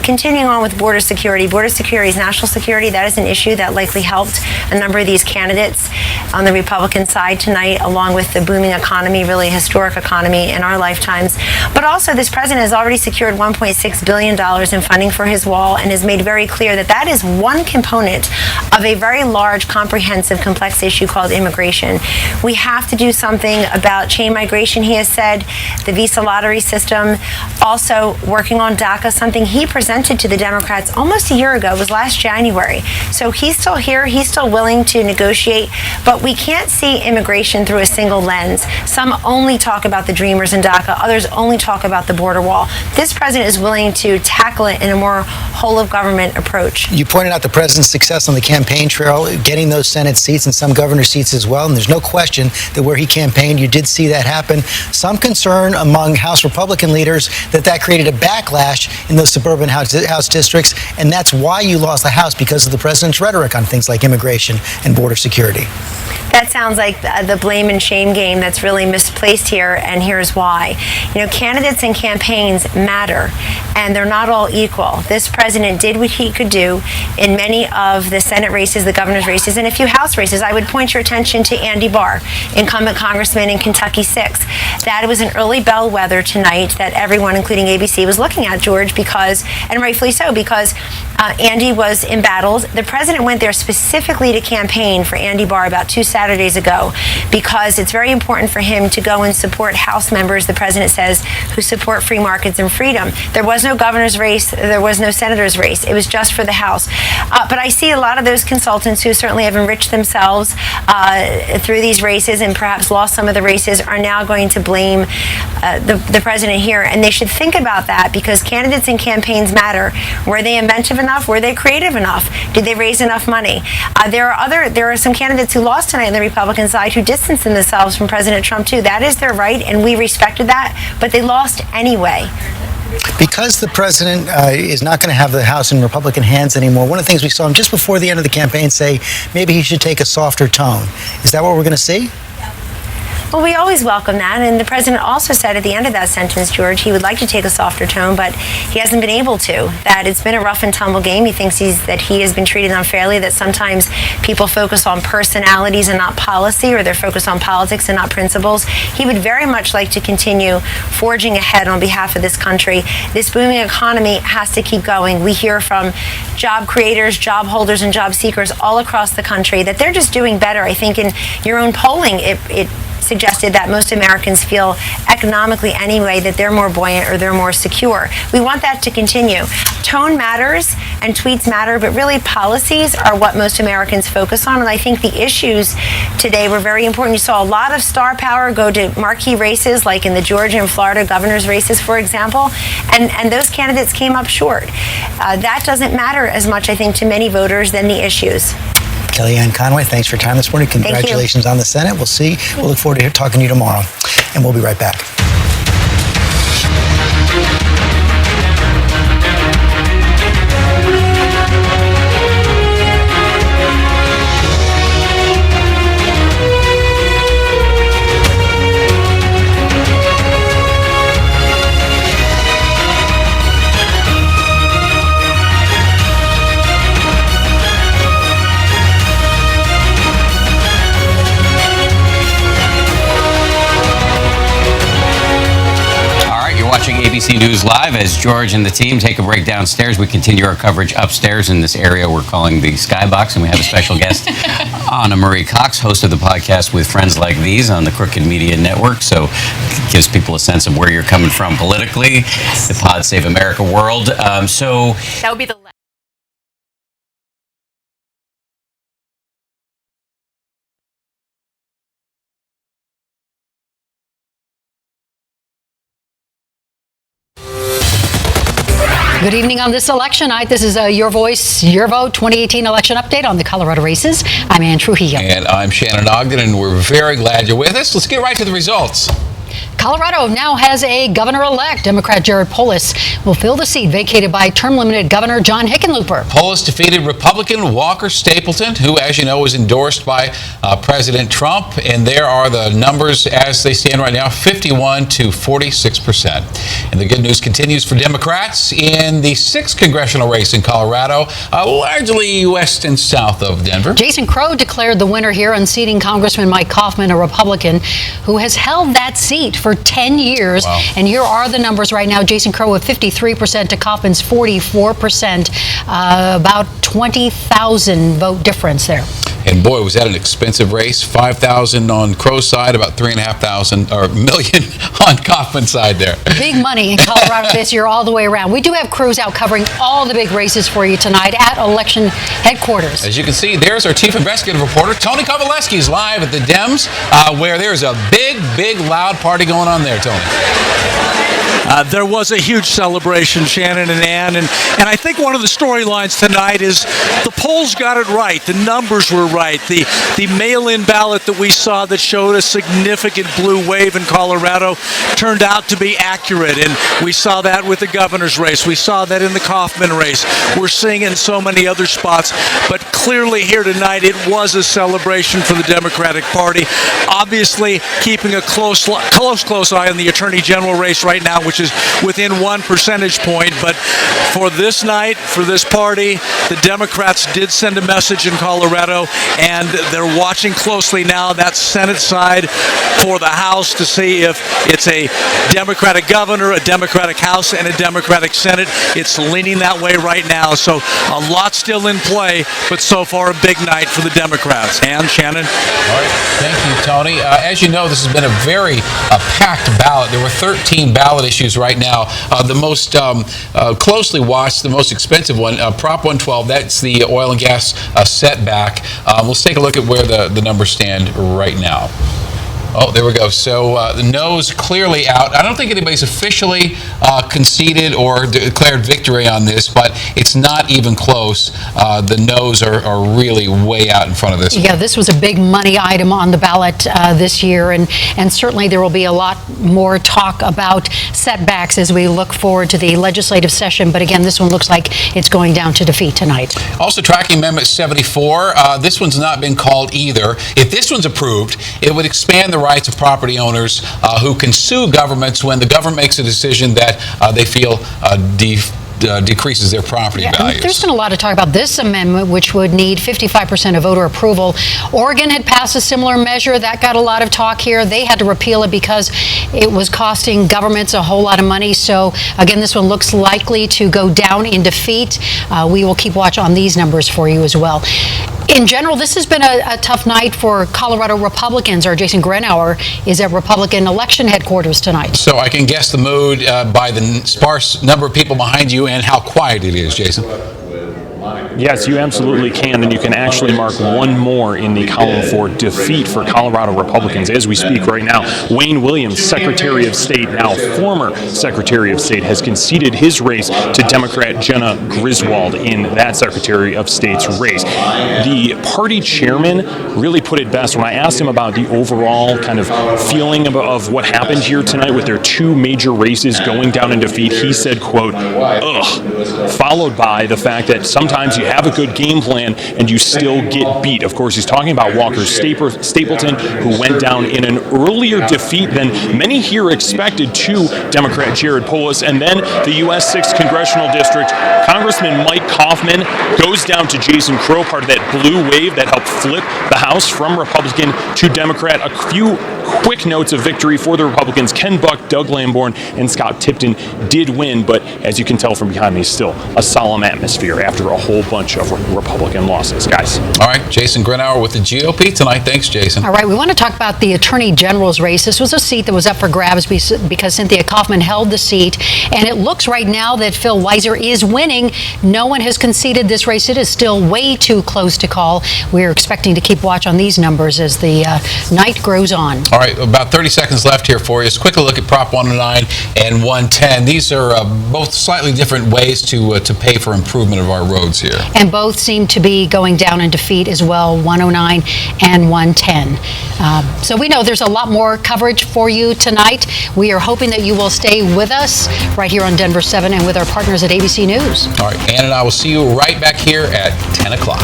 continuing on with border security. Border security is national security. That is an issue that likely helped a number of these candidates on the Republican side tonight, along with the booming economy, really a historic economy in our lifetimes. But also, this president has already secured $1.6 billion in funding for his wall and has made very clear that that is one component of a very large, comprehensive, complex issue called immigration. We have to do something about chain migration, he has said, the visa lottery system, also working on DACA, something he presented to the Democrats almost a year ago. It was last January. So he's still here. He's still willing to negotiate, but we can't see immigration through a single lens. Some only talk about the Dreamers in DACA. Others only talk about the border wall. This president is willing to tackle it in a more whole-of-government approach. You pointed out the president's success on the campaign trail, getting those Senate seats and some governor seats as well, and there's no question that where he campaigned, you did see that happen. Some concern among House Republican leaders that created a backlash in those suburban House districts, and that's why you lost the House, because of the president's rhetoric on things like immigration and border security. That sounds like the blame and shame game that's really misplaced here, and here's why. You know, candidates and campaigns matter, and they're not all equal. This president did what he could do in many of the Senate races, the governor's races, and a few House races. I would point your attention to Andy Barr, incumbent congressman in Kentucky 6. That was an early bellwether tonight that everyone, including ABC, was looking at, George, because, and rightfully so, because Andy was embattled. The president went there specifically to campaign for Andy Barr about 2 Saturdays Saturdays ago, because it's very important for him to go and support House members, the president says, who support free markets and freedom. There was no governor's race. There was no senator's race. It was just for the House. But I see a lot of those consultants who certainly have enriched themselves through these races and perhaps lost some of the races are now going to blame the president here. And they should think about that, because candidates and campaigns matter. Were they inventive enough? Were they creative enough? Did they raise enough money? There are some candidates who lost tonight on the Republican side who distanced themselves from President Trump too. That is their right, and we respected that, but they lost anyway. Because the president is not going to have the House in Republican hands anymore, one of the things we saw him just before the end of the campaign say maybe he should take a softer tone. Is that what we're going to see? Well, we always welcome that, and the president also said at the end of that sentence, George, he would like to take a softer tone, but he hasn't been able to. That it's been a rough and tumble game. He thinks that he has been treated unfairly, that sometimes people focus on personalities and not policy, or they're focused on politics and not principles. He would very much like to continue forging ahead on behalf of this country. This booming economy has to keep going. We hear from job creators, job holders, and job seekers all across the country that they're just doing better. I think in your own polling, it suggested that most Americans feel economically anyway that they're more buoyant or they're more secure. We want that to continue. Tone matters and tweets matter, but really policies are what most Americans focus on. And I think the issues today were very important. You saw a lot of star power go to marquee races, like in the Georgia and Florida governor's races, for example, and those candidates came up short. That doesn't matter as much, I think, to many voters than the issues. Kellyanne Conway, thanks for your time this morning. Congratulations on the Senate. We'll look forward to talking to you tomorrow, and we'll be right back. Watching ABC News Live as George and the team take a break downstairs. We continue our coverage upstairs in this area we're calling the Skybox, and we have a special guest, Anna Marie Cox, host of the podcast With Friends Like These on the Crooked Media Network. So it gives people a sense of where you're coming from politically, the Pod Save America world. So that would be the Good evening on this election night. This is Your Voice, Your Vote 2018 election update on the Colorado races. I'm Ann Trujillo. And I'm Shannon Ogden, and we're very glad you're with us. Let's get right to the results. Colorado now has a governor-elect. Democrat Jared Polis will fill the seat vacated by term-limited Governor John Hickenlooper. Polis defeated Republican Walker Stapleton, who, as you know, was endorsed by President Trump. And there are the numbers as they stand right now, 51 to 46%. And the good news continues for Democrats in the 6th congressional race in Colorado, largely west and south of Denver. Jason Crow declared the winner here, unseating Congressman Mike Kaufman, a Republican who has held that seat for 10 years. Wow. And here are the numbers right now. Jason Crow with 53% to Kaufman's 44%, about 20,000 vote difference there. And boy, was that an expensive race. 5,000 on Crow's side, about 3,500 or million on Kaufman's side there. Big money in Colorado this year all the way around. We do have crews out covering all the big races for you tonight at election headquarters. As you can see, there's our chief investigative reporter, Tony Kovaleski, is live at the Dems, where there's a big, loud party going on there, Tony. There was a huge celebration, Shannon and Ann, and I think one of the storylines tonight is the polls got it right. The numbers were right. The mail-in ballot that we saw that showed a significant blue wave in Colorado turned out to be accurate, and we saw that with the governor's race. We saw that in the Kaufman race. We're seeing it in so many other spots, but clearly here tonight it was a celebration for the Democratic Party. Obviously, keeping a close eye on the Attorney General race right now, which which is within 1 percentage point. But for this night, for this party, the Democrats did send a message in Colorado, and they're watching closely now that Senate side for the House to see if it's a Democratic governor, a Democratic House, and a Democratic Senate. It's leaning that way right now. So a lot still in play, but so far a big night for the Democrats. And Shannon? All right. Thank you, Tony. As you know, this has been a very packed ballot. There were 13 ballot issues right now. The most closely watched, the most expensive one, Prop 112, that's the oil and gas setback. Let's take a look at where the numbers stand right now. Oh, there we go. So the no's clearly out. I don't think anybody's officially conceded or declared victory on this, but it's not even close. The no's are really way out in front of this. Yeah, this was a big money item on the ballot this year, and certainly there will be a lot more talk about setbacks as we look forward to the legislative session. But again, this one looks like it's going down to defeat tonight. Also tracking Amendment 74, this one's not been called either. If this one's approved, it would expand the rights of property owners who can sue governments when the government makes a decision that they feel decreases their property values. There's been a lot of talk about this amendment, which would need 55% of voter approval. Oregon had passed a similar measure. That got a lot of talk here. They had to repeal it because it was costing governments a whole lot of money. So, again, this one looks likely to go down in defeat. We will keep watch on these numbers for you as well. In general, this has been a tough night for Colorado Republicans. Our Jason Grenauer is at Republican election headquarters tonight. So I can guess the mood by the sparse number of people behind you and how quiet it is, Jason. Yes, you absolutely can, and you can actually mark one more in the column for defeat for Colorado Republicans. As we speak right now, Wayne Williams, Secretary of State, now former Secretary of State, has conceded his race to Democrat Jenna Griswold in that Secretary of State's race. The party chairman really put it best when I asked him about the overall kind of feeling of what happened here tonight with their two major races going down in defeat. He said, quote, ugh, followed by the fact that sometimes you have a good game plan and you still get beat. Of course, he's talking about Walker Stapleton, who went down in an earlier defeat than many here expected to Democrat Jared Polis. And then the U.S. 6th Congressional District, Congressman Mike Kaufman goes down to Jason Crow, part of that blue wave that helped flip the House from Republican to Democrat. A few quick notes of victory for the Republicans. Ken Buck, Doug Lamborn, and Scott Tipton did win, but as you can tell from behind me, still a solemn atmosphere after a whole bunch of Republican losses. Guys. All right, Jason Grenauer with the GOP tonight. Thanks, Jason. All right, we want to talk about the Attorney General's race. This was a seat that was up for grabs because Cynthia Kaufman held the seat, and it looks right now that Phil Weiser is winning. No one has conceded this race. It is still way too close to call. We're expecting to keep watch on these numbers as the night grows on. All right, about 30 seconds left here for you. Let's quickly look at Prop 109 and 110. These are both slightly different ways to pay for improvement of our roads here. And both seem to be going down in defeat as well, 109 and 110. So we know there's a lot more coverage for you tonight. We are hoping that you will stay with us right here on Denver 7 and with our partners at ABC News. All right, Ann and I will see you right back here at 10 o'clock.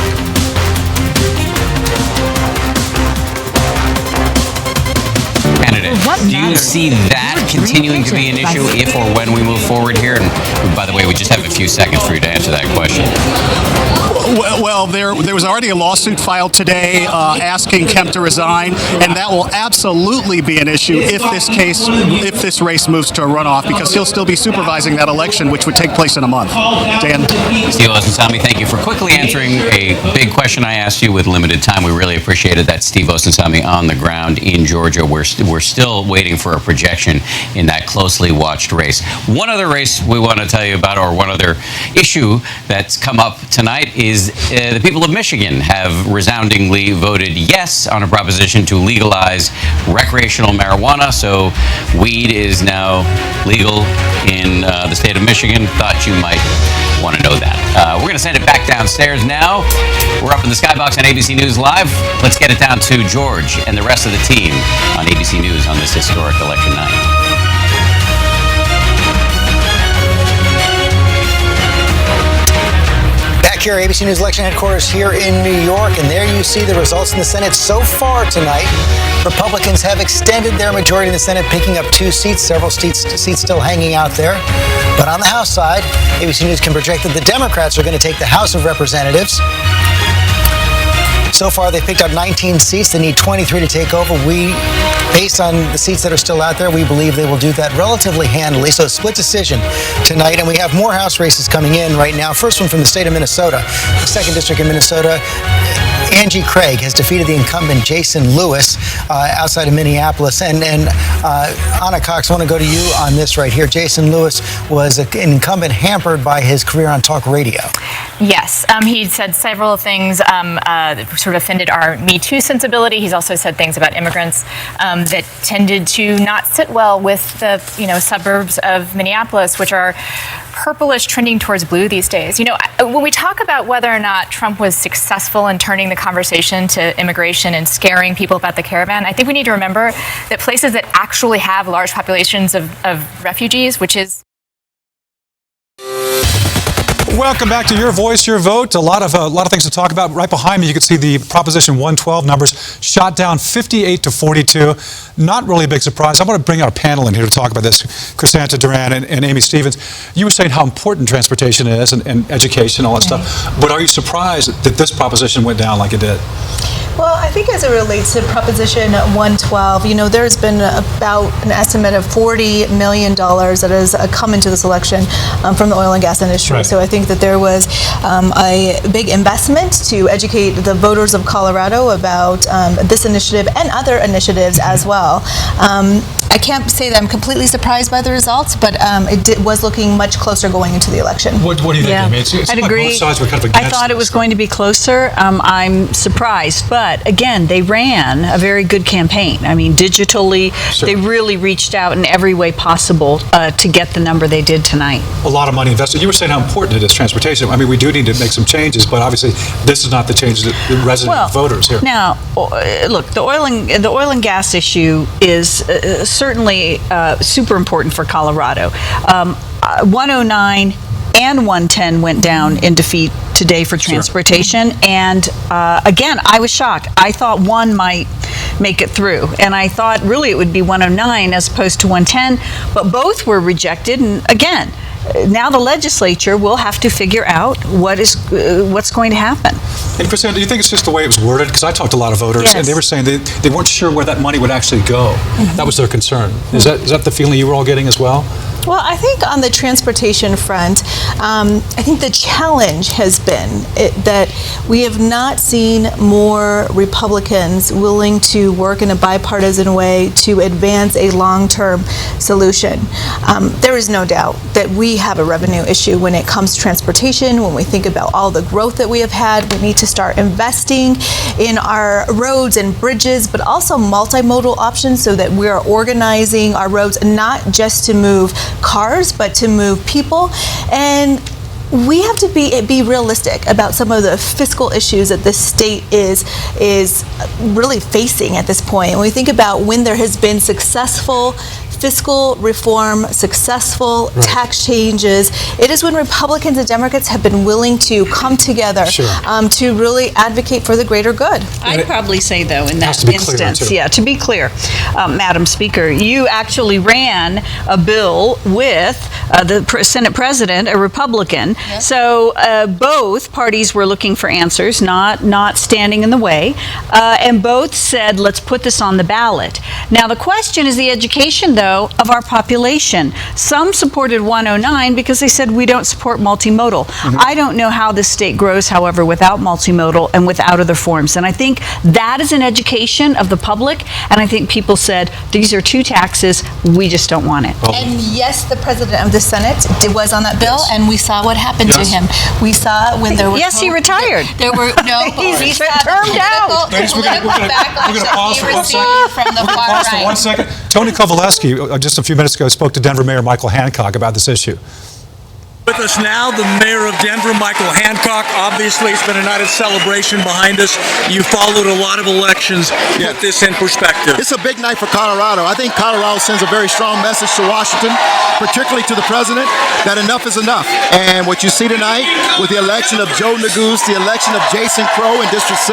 Do you see that continuing to be an issue if or when we move forward here? And by the way, we just have a few seconds for you to answer that question. Well, there was already a lawsuit filed today asking Kemp to resign, and that will absolutely be an issue if this race moves to a runoff, because he'll still be supervising that election, which would take place in a month. Dan? Steve Osunsami, thank you for quickly answering a big question I asked you with limited time. We really appreciated that. Steve Osunsami on the ground in Georgia. We're still waiting for a projection in that closely watched race. One other race we want to tell you about, or one other issue that's come up tonight, is the people of Michigan have resoundingly voted yes on a proposition to legalize recreational marijuana. So weed is now legal in the state of Michigan. Thought you might want to know that. We're going to send it back downstairs now. We're up in the skybox on ABC News Live. Let's get it down to George and the rest of the team on ABC News on this historic election night. Here, ABC News election headquarters here in New York, and there you see the results in the Senate so far tonight. Republicans have extended their majority in the Senate, picking up 2 seats, several seats still hanging out there. But on the House side, ABC News can project that the Democrats are going to take the House of Representatives. So far, they've picked up 19 seats. They need 23 to take over. Based on the seats that are still out there, we believe they will do that relatively handily. So a split decision tonight, and we have more House races coming in right now. First one from the state of Minnesota, the 2nd District in Minnesota. Angie Craig has defeated the incumbent Jason Lewis outside of Minneapolis. And Anna Cox, I want to go to you on this right here. Jason Lewis was an incumbent hampered by his career on talk radio. Yes, he said several things that sort of offended our Me Too sensibility. He's also said things about immigrants that tended to not sit well with the suburbs of Minneapolis, which are purplish trending towards blue these days. When we talk about whether or not Trump was successful in turning the conversation to immigration and scaring people about the caravan, I think we need to remember that places that actually have large populations of refugees, which is... Welcome back to Your Voice, Your Vote. A lot of things to talk about. Right behind me, you can see the Proposition 112 numbers shot down 58 to 42. Not really a big surprise. I want to bring our panel in here to talk about this. Chrysanta Duran and Amy Stevens. You were saying how important transportation is and education, all that stuff. But are you surprised that this proposition went down like it did? Well, I think as it relates to Proposition 112, there's been about an estimate of $40 million that has come into this election from the oil and gas industry. Right. So I think that there was a big investment to educate the voters of Colorado about this initiative and other initiatives as well. I can't say that I'm completely surprised by the results, but it was looking much closer going into the election. What do you think? Yeah. I mean, it's I'd like agree. both sides were kind of against I thought it was this. going to be closer. I'm surprised, but again, they ran a very good campaign. I mean, digitally, they really reached out in every way possible to get the number they did tonight. A lot of money invested. You were saying how important it is, transportation. I mean, we do need to make some changes, but obviously this is not the changes that resonate with voters here. Now, look, the oil and gas issue is certainly super important for Colorado. 109 and 110 went down in defeat today for transportation. And again, I was shocked. I thought one might make it through. And I thought really it would be 109 as opposed to 110, but both were rejected. And again, now the legislature will have to figure out what's going to happen. And Chrysanta, do you think it's just the way it was worded? Because I talked to a lot of voters, and they were saying they weren't sure where that money would actually go. That was their concern. Is that the feeling you were all getting as well? Well, I think on the transportation front, I think the challenge has been that we have not seen more Republicans willing to work in a bipartisan way to advance a long-term solution. There is no doubt that we have a revenue issue when it comes to transportation. When we think about all the growth that we have had, we need to start investing in our roads and bridges, but also multimodal options so that we are organizing our roads not just to move cars, but to move people. And we have to be realistic about some of the fiscal issues that this state is really facing at this point. When we think about when there has been successful fiscal reform, successful tax changes, it is when Republicans and Democrats have been willing to come together to really advocate for the greater good. I'd probably say, though, in that instance, to be clear, Madam Speaker, you actually ran a bill with the Senate President, a Republican. Yes. So both parties were looking for answers, not standing in the way, and both said, let's put this on the ballot. Now, the question is the education, though, of our population. Some supported 109 because they said we don't support multimodal. I don't know how this state grows, however, without multimodal and without other forms. And I think that is an education of the public. And I think people said, these are two taxes, we just don't want it. And yes, the President of the Senate was on that bill, and we saw what happened to him. We saw when there were... Yes, he retired. There were no... He's termed out. We're going to pause for 1 second. From the far pause for 1 second. Tony Kovaleski, just a few minutes ago, spoke to Denver Mayor Michael Hancock about this issue. With us now, the mayor of Denver, Michael Hancock. Obviously, it's been a night of celebration behind us. You followed a lot of elections. Put this in perspective. It's a big night for Colorado. I think Colorado sends a very strong message to Washington, particularly to the president, that enough is enough. And what you see tonight with the election of Joe Neguse, the election of Jason Crow in District 6,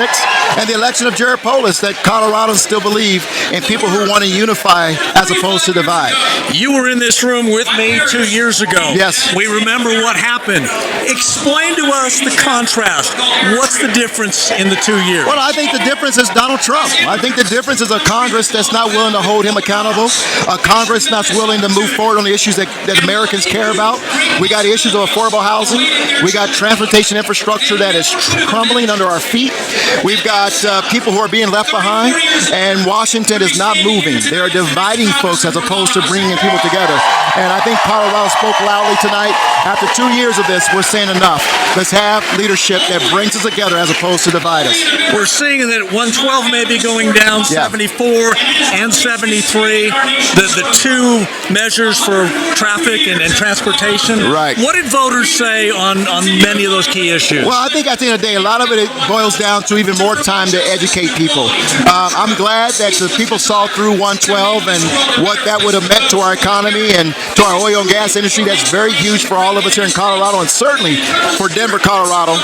and the election of Jared Polis, that Coloradans still believe in people who want to unify as opposed to divide. You were in this room with me 2 years ago. Yes. We remember what happened. Explain to us the contrast. What's the difference in the 2 years? Well, I think the difference is Donald Trump. I think the difference is a Congress that's not willing to hold him accountable, a Congress that's willing to move forward on the issues that Americans care about. We got issues of affordable housing. We got transportation infrastructure that is crumbling under our feet. We've got people who are being left behind, and Washington is not moving. They are dividing folks as opposed to bringing people together. And I think Colorado spoke loudly tonight. After 2 years of this, we're saying enough. Let's have leadership that brings us together as opposed to divide us. We're seeing that 112 may be going down, 74 and 73. The two measures for traffic and transportation. Right. What did voters say on many of those key issues? Well, I think at the end of the day, a lot of it boils down to even more time to educate people. I'm glad that the people saw through 112 and what that would have meant to our economy and to our oil and gas industry. That's very huge for all of us here in Colorado, and certainly for Denver, Colorado.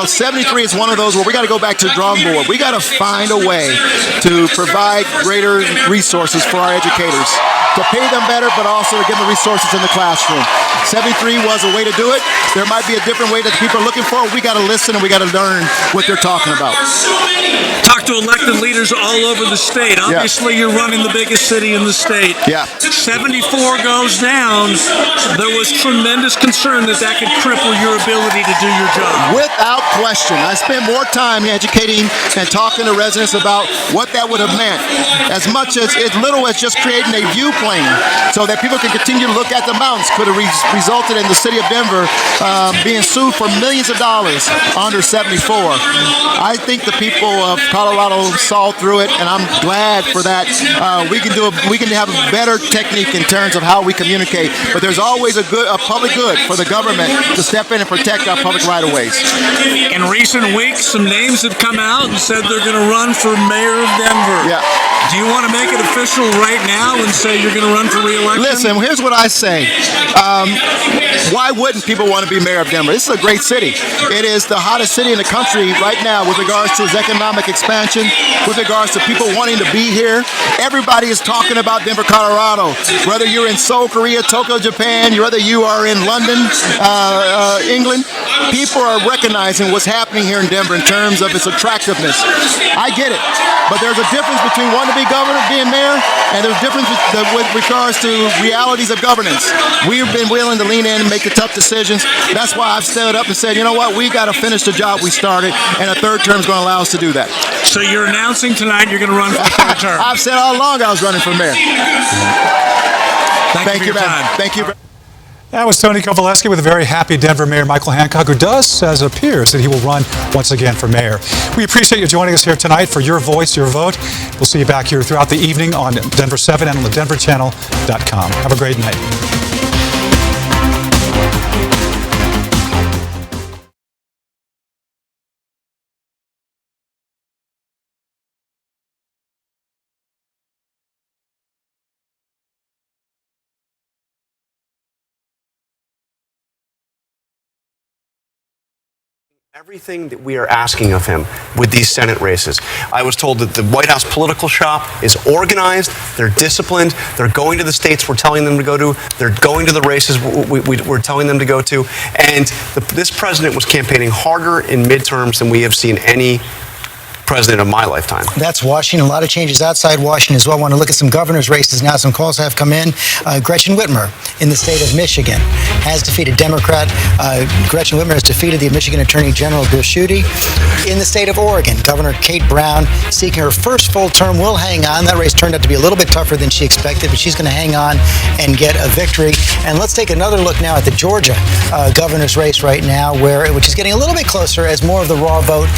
73 is one of those where we got to go back to the drawing board. We got to find a way to provide greater resources for our educators, to pay them better, but also to give them the resources in the classroom. 73 was a way to do it. There might be a different way that people are looking for. We got to listen and we got to learn what they're talking about. Talk to elected leaders all over the state. Obviously, you're running the biggest city in the state. Yeah. 74 goes down. There was tremendous concern that could cripple your ability to do your job. Without question. I spent more time educating and talking to residents about what that would have meant, as little as just creating a view plane so that people can continue to look at the mountains. Could have resulted in the city of Denver being sued for millions of dollars under 74. I think the people of Colorado saw through it, and I'm glad for that. We can have a better technique in terms of how we communicate, but there's always a public good for the government to step in and protect our public right-of-ways. In recent weeks, some names have come out and said they're going to run for mayor of Denver. Yeah. Do you want to make it official right now and say you're going to run for re-election? Listen, here's what I say. Why wouldn't people want to be mayor of Denver? This is a great city. It is the hottest city in the country right now with regards to its economic expansion, with regards to people wanting to be here. Everybody is talking about Denver, Colorado. Whether you're in Seoul, Korea, Tokyo, Japan, whether you are in London, England, people are recognizing what's happening here in Denver in terms of its attractiveness. I get it. But there's a difference between wanting to be governor, being mayor, and there's a difference with regards to realities of governance. We've been willing to lean in and make the tough decisions. That's why I've stood up and said, you know what, we got to finish the job we started, and a third term is going to allow us to do that. So you're announcing tonight you're going to run for a third term? I've said all along I was running for mayor. Thank you for your time. Thank you. That was Tony Kovaleski with a very happy Denver Mayor Michael Hancock, who does, as it appears, that he will run once again for mayor. We appreciate you joining us here tonight for your voice, your vote. We'll see you back here throughout the evening on Denver 7 and on the denverchannel.com. Have a great night. Everything that we are asking of him with these Senate races. I was told that the White House political shop is organized, they're disciplined, they're going to the states we're telling them to go to, they're going to the races we're telling them to go to, and this president was campaigning harder in midterms than we have seen any president of my lifetime. That's Washington. A lot of changes outside Washington as well. I want to look at some governor's races now. Some calls have come in. Gretchen Whitmer in the state of Michigan has defeated Democrat. Gretchen Whitmer has defeated the Michigan Attorney General Bill Schuette. In the state of Oregon, Governor Kate Brown, seeking her first full term, will hang on. That race turned out to be a little bit tougher than she expected, but she's going to hang on and get a victory. And let's take another look now at the Georgia governor's race right now, which is getting a little bit closer as more of the raw vote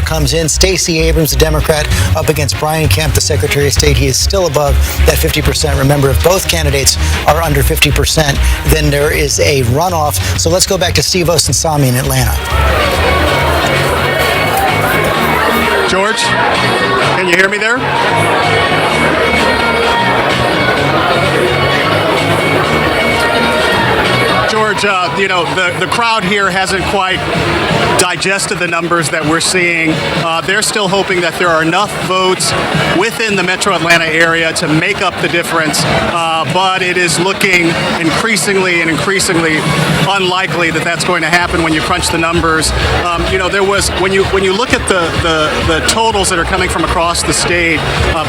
comes in. Stacey Abrams, the Democrat, up against Brian Kemp, the Secretary of State. He is still above that 50%. Remember, if both candidates are under 50%, then there is a runoff. So let's go back to Steve Osunsami in Atlanta. George, can you hear me there? George, the crowd here hasn't quite digested the numbers that we're seeing. They're still hoping that there are enough votes within the metro Atlanta area to make up the difference, but it is looking increasingly unlikely that that's going to happen when you crunch the numbers. There was, when you look at the totals that are coming from across the state,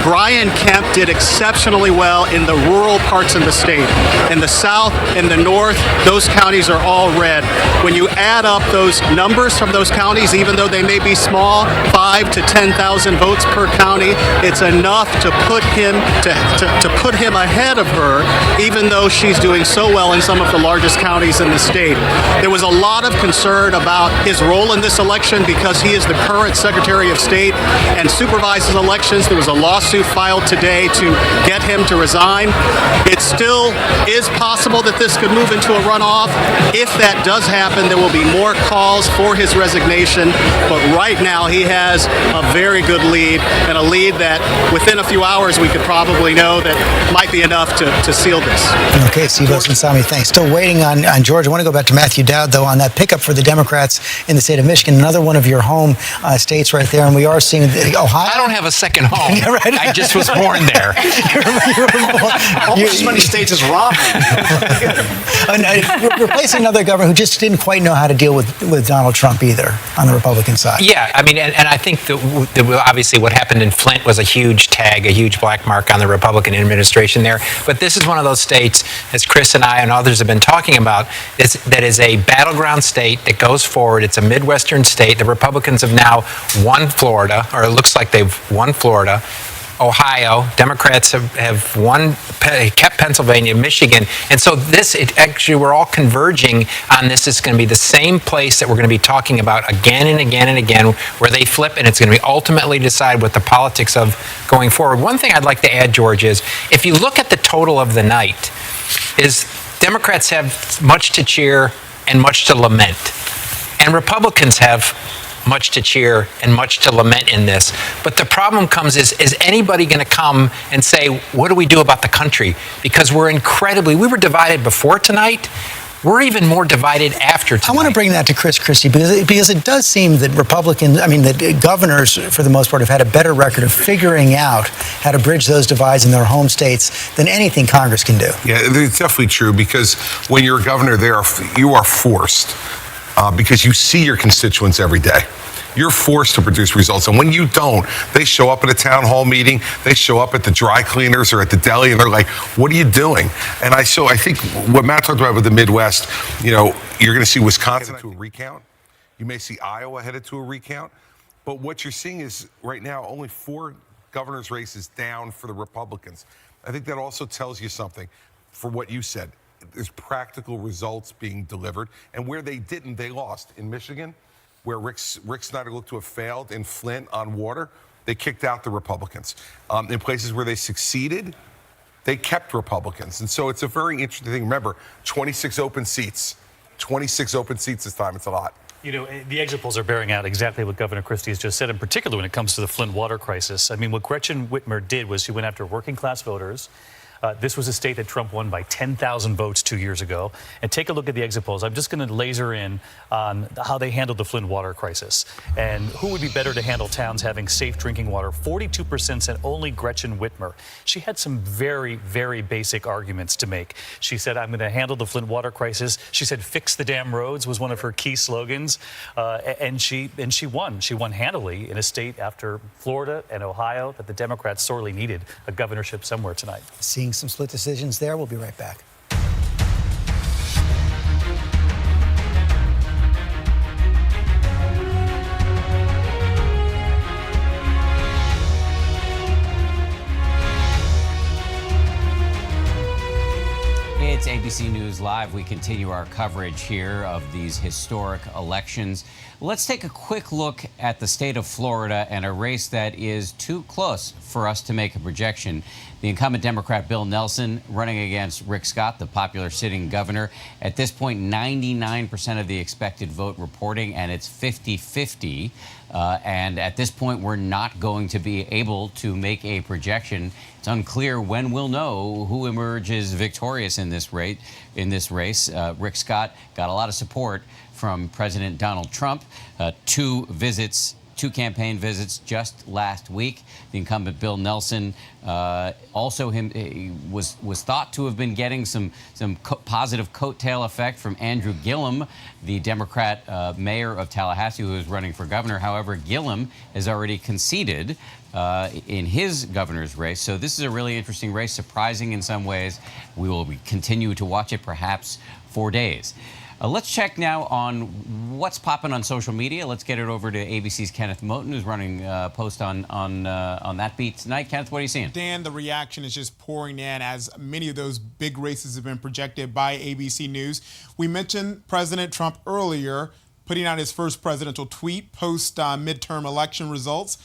Brian Kemp did exceptionally well in the rural parts of the state. In the south, in the north, those counties are all red. When you add up those numbers from those counties, even though they may be small, 5,000 to 10,000 votes per county, it's enough to put him to put him ahead of her, even though she's doing so well in some of the largest counties in the state. There was a lot of concern about his role in this election because he is the current Secretary of State and supervises elections. There was a lawsuit filed today to get him to resign. It still is possible that this could move into a runoff. If that does happen, there will be more calls for his resignation, but right now he has a very good lead, and a lead that within a few hours we could probably know that might be enough to seal this. Okay, Steve Osunsami, thanks. Still waiting on George. I want to go back to Matthew Dowd, though, on that pickup for the Democrats in the state of Michigan, another one of your home states right there, and we are seeing Ohio. I don't have a second home. Yeah, right. I just was born there. Almost as many states as Romney. Replacing another governor who just didn't quite know how to deal with Donald Trump either on the Republican side. Yeah, I mean, and I think that obviously what happened in Flint was a huge tag, a huge black mark on the Republican administration there. But this is one of those states, as Chris and I and others have been talking about, that is a battleground state that goes forward. It's a Midwestern state. The Republicans have now won Florida, or it looks like they've won Florida. Ohio, Democrats have won, kept Pennsylvania, Michigan, and so actually we're all converging on this. It's going to be the same place that we're going to be talking about again and again and again, where they flip, and it's going to be ultimately decide what the politics of going forward. One thing I'd like to add, George, is if you look at the total of the night, is Democrats have much to cheer and much to lament, and Republicans have much to cheer and much to lament in this. But the problem comes is anybody going to come and say, what do we do about the country? Because we were divided before tonight. We're even more divided after tonight. I want to bring that to Chris Christie because it does seem that that governors, for the most part, have had a better record of figuring out how to bridge those divides in their home states than anything Congress can do. Yeah, it's definitely true, because when you're a governor there, you are forced, because you see your constituents every day. You're forced to produce results. And when you don't, they show up at a town hall meeting, they show up at the dry cleaners or at the deli, and they're like, what are you doing? And I think what Matt talked about with the Midwest, you're going to see Wisconsin to a recount. You may see Iowa headed to a recount. But what you're seeing is right now only 4 governor's races down for the Republicans. I think that also tells you something for what you said. There's practical results being delivered. And where they didn't, they lost. In Michigan, where Rick Snyder looked to have failed, in Flint on water, they kicked out the Republicans. In places where they succeeded, they kept Republicans. And so it's a very interesting thing. Remember, 26 open seats. 26 open seats this time. It's a lot. The exit polls are bearing out exactly what Governor Christie has just said, in particular when it comes to the Flint water crisis. I mean, what Gretchen Whitmer did was she went after working class voters. This was a state that Trump won by 10,000 votes 2 years ago. And take a look at the exit polls. I'm just going to laser in on how they handled the Flint water crisis. And who would be better to handle towns having safe drinking water? 42% said only Gretchen Whitmer. She had some very, very basic arguments to make. She said, I'm going to handle the Flint water crisis. She said, fix the damn roads was one of her key slogans. And she won. She won handily in a state after Florida and Ohio that the Democrats sorely needed a governorship somewhere tonight. Seeing some split decisions there. We'll be right back. It's ABC News Live. We continue our coverage here of these historic elections. Let's take a quick look at the state of Florida and a race that is too close for us to make a projection. The incumbent Democrat Bill Nelson running against Rick Scott, the popular sitting governor. At this point, 99% of the expected vote reporting, and it's 50-50. And at this point, we're not going to be able to make a projection. It's unclear when we'll know who emerges victorious in this race. Rick Scott got a lot of support from President Donald Trump. Two campaign visits just last week. The incumbent Bill Nelson also was thought to have been getting some positive coattail effect from Andrew Gillum, the Democrat mayor of Tallahassee, who is running for governor. However, Gillum has already conceded in his governor's race. So this is a really interesting race, surprising in some ways. We will continue to watch it perhaps for days. Let's check now on what's popping on social media. Let's get it over to ABC's Kenneth Moten, who's running a post on that beat tonight. Kenneth, what are you seeing? Dan, the reaction is just pouring in as many of those big races have been projected by ABC News. We mentioned President Trump earlier putting out his first presidential tweet post midterm election results.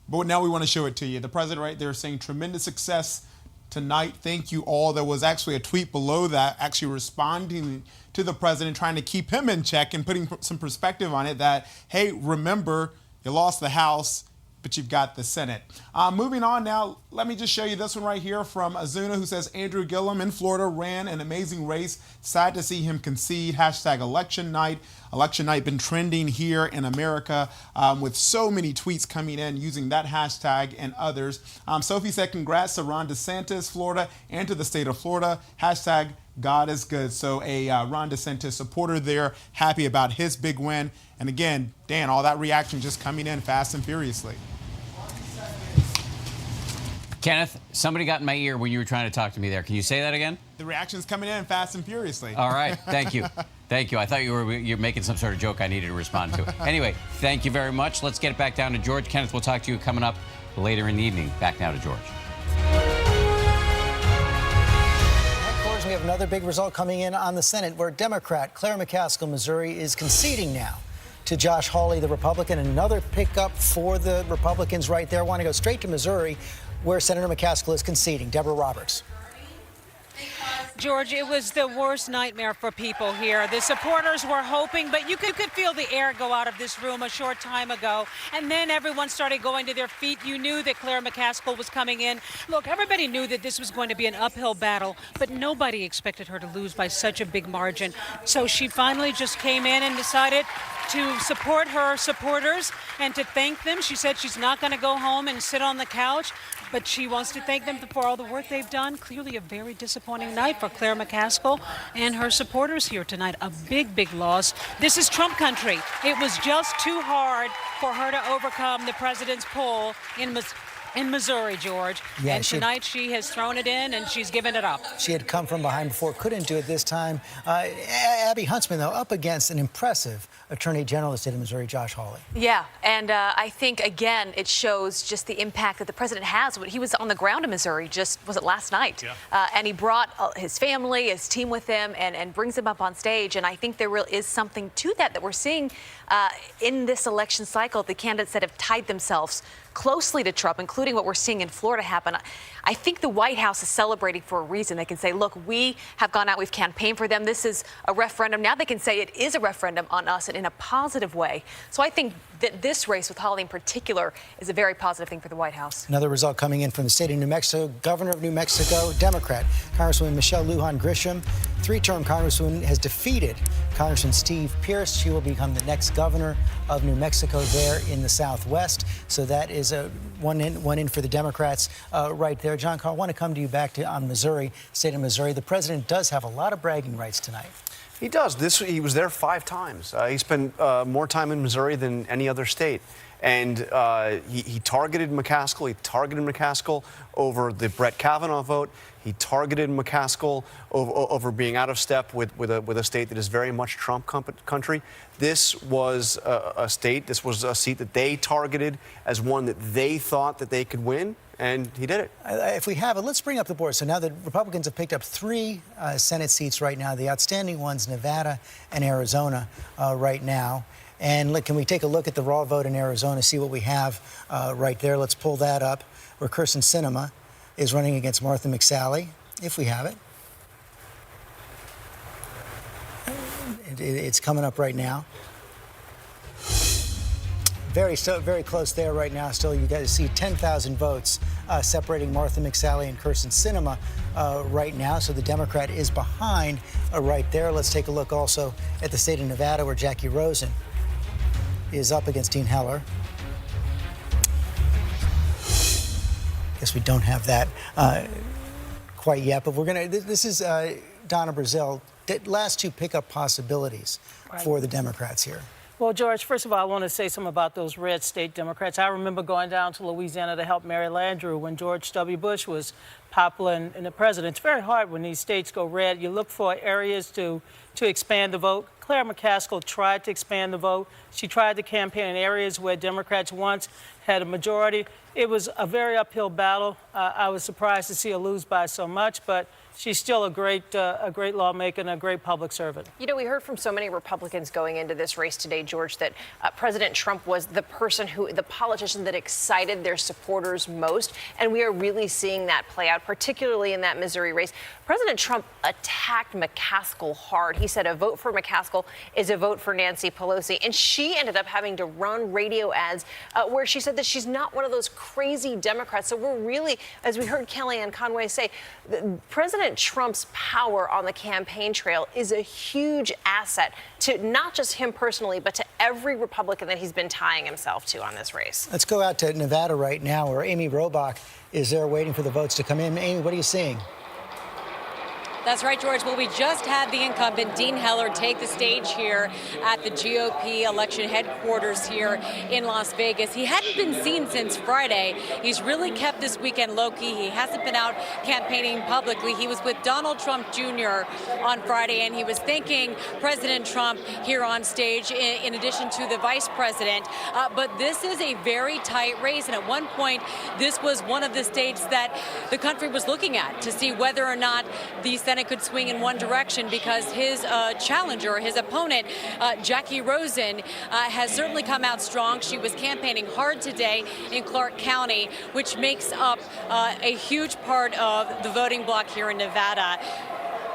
But now we want to show it to you. The president right there saying tremendous success tonight. Thank you all. There was actually a tweet below that actually responding to the president, trying to keep him in check and putting some perspective on it that, hey, remember, you lost the House, but you've got the Senate. Moving on now, let me just show you this one right here from Azuna, who says Andrew Gillum in Florida ran an amazing race. Sad to see him concede. Hashtag election night. Election night been trending here in America with so many tweets coming in using that hashtag and others. Sophie said congrats to Ron DeSantis, Florida, and to the state of Florida. Hashtag God is good. So a Ron DeSantis supporter there, happy about his big win. And again, Dan, all that reaction just coming in fast and furiously. Kenneth, somebody got in my ear when you were trying to talk to me there. Can you say that again? The reaction's coming in fast and furiously. All right. Thank you. Thank you. I thought you're making some sort of joke I needed to respond to. Anyway, thank you very much. Let's get it back down to George. Kenneth, we'll talk to you coming up later in the evening. Back now to George. We have another big result coming in on the Senate where Democrat Claire McCaskill, Missouri, is conceding now to Josh Hawley, the Republican. Another pickup for the Republicans right there. I want to go straight to Missouri where Senator McCaskill is conceding. Deborah Roberts. George, it was the worst nightmare for people here. The supporters were hoping, but you could feel the air go out of this room a short time ago. And then everyone started going to their feet. You knew that Claire McCaskill was coming in. Look, everybody knew that this was going to be an uphill battle, but nobody expected her to lose by such a big margin. So she finally just came in and decided to support her supporters and to thank them. She said she's not going to go home and sit on the couch, but she wants to thank them for all the work they've done. Clearly a very disappointing night for Claire McCaskill and her supporters here tonight. A big, big loss. This is Trump country. It was just too hard for her to overcome the president's pull in Missouri, George. Yeah, and tonight she has thrown it in and she's given it up. She had come from behind before, couldn't do it this time. Abby Huntsman, though, up against an impressive Attorney General of the state of Missouri, Josh Hawley. Yeah, and I think, again, it shows just the impact that the president has. He was on the ground in Missouri was it last night? Yeah. And he brought his family, his team with him, and brings them up on stage. And I think there really is something to that we're seeing in this election cycle. The candidates that have tied themselves closely to Trump, including what we're seeing in Florida happen. I think the White House is celebrating for a reason. They can say, look, we have gone out, we've campaigned for them. This is a referendum. Now they can say it is a referendum on us and in a positive way. So I think that this race with Hawley in particular is a very positive thing for the White House. Another result coming in from the state of New Mexico. Governor of New Mexico, Democrat, Congresswoman Michelle Lujan Grisham, three-term Congresswoman, has defeated Congressman Steve Pierce. She will become the next governor of New Mexico there in the Southwest. So that is a one in for the Democrats right there. John Carl, I want to come to you back on Missouri, state of Missouri. The president does have a lot of bragging rights tonight. He does. He was there 5 times. He spent more time in Missouri than any other state. And he targeted McCaskill. He targeted McCaskill over the Brett Kavanaugh vote. He targeted McCaskill over being out of step with a state that is very much Trump country. This was a state, this was a seat that they targeted as one that they thought that they could win. and he did it. If we have it, let's bring up the board. So now the Republicans have picked up 3 Senate seats right now. The outstanding ones, Nevada and Arizona, right now. And look, can we take a look at the raw vote in Arizona, see what we have right there? Let's pull that up, where Kirsten Sinema is running against Martha McSally, if we have it. It's coming up right now. Very close there right now. Still, you guys see 10,000 votes separating Martha McSally and Kirsten Sinema right now. So the Democrat is behind right there. Let's take a look also at the state of Nevada, where Jackie Rosen is up against Dean Heller. Guess we don't have that quite yet, but we're gonna. This is Donna Brazil. Last 2 pickup possibilities for the Democrats here. Well, George, first of all, I want to say something about those red state Democrats. I remember going down to Louisiana to help Mary Landrieu when George W. Bush was popular in the president. It's very hard when these states go red. You look for areas to expand the vote. Claire McCaskill tried to expand the vote. She tried to campaign in areas where Democrats once had a majority. It was a very uphill battle. I was surprised to see her lose by so much, but she's still a great lawmaker and a great public servant. You know, we heard from so many Republicans going into this race today, George, that President Trump was the politician that excited their supporters most. And we are really seeing that play out, particularly in that Missouri race. President Trump attacked McCaskill hard. He said a vote for McCaskill is a vote for Nancy Pelosi. And she ended up having to run radio ads where she said that she's not one of those crazy Democrats. So we're really, as we heard Kellyanne Conway say, President Trump's power on the campaign trail is a huge asset to not just him personally, but to every Republican that he's been tying himself to on this race. Let's go out to Nevada right now, where Amy Robach is there waiting for the votes to come in. Amy, what are you seeing? That's right, George. Well, we just had the incumbent, Dean Heller, take the stage here at the GOP election headquarters here in Las Vegas. He hadn't been seen since Friday. He's really kept this weekend low-key. He hasn't been out campaigning publicly. He was with Donald Trump Jr. on Friday, and he was thanking President Trump here on stage in addition to the vice president. But this is a very tight race, and at one point, this was one of the states that the country was looking at to see whether or not the Senate could swing in one direction, because his challenger, his opponent, Jackie Rosen, has certainly come out strong. She was campaigning hard today in Clark County, which makes up a huge part of the voting bloc here in Nevada.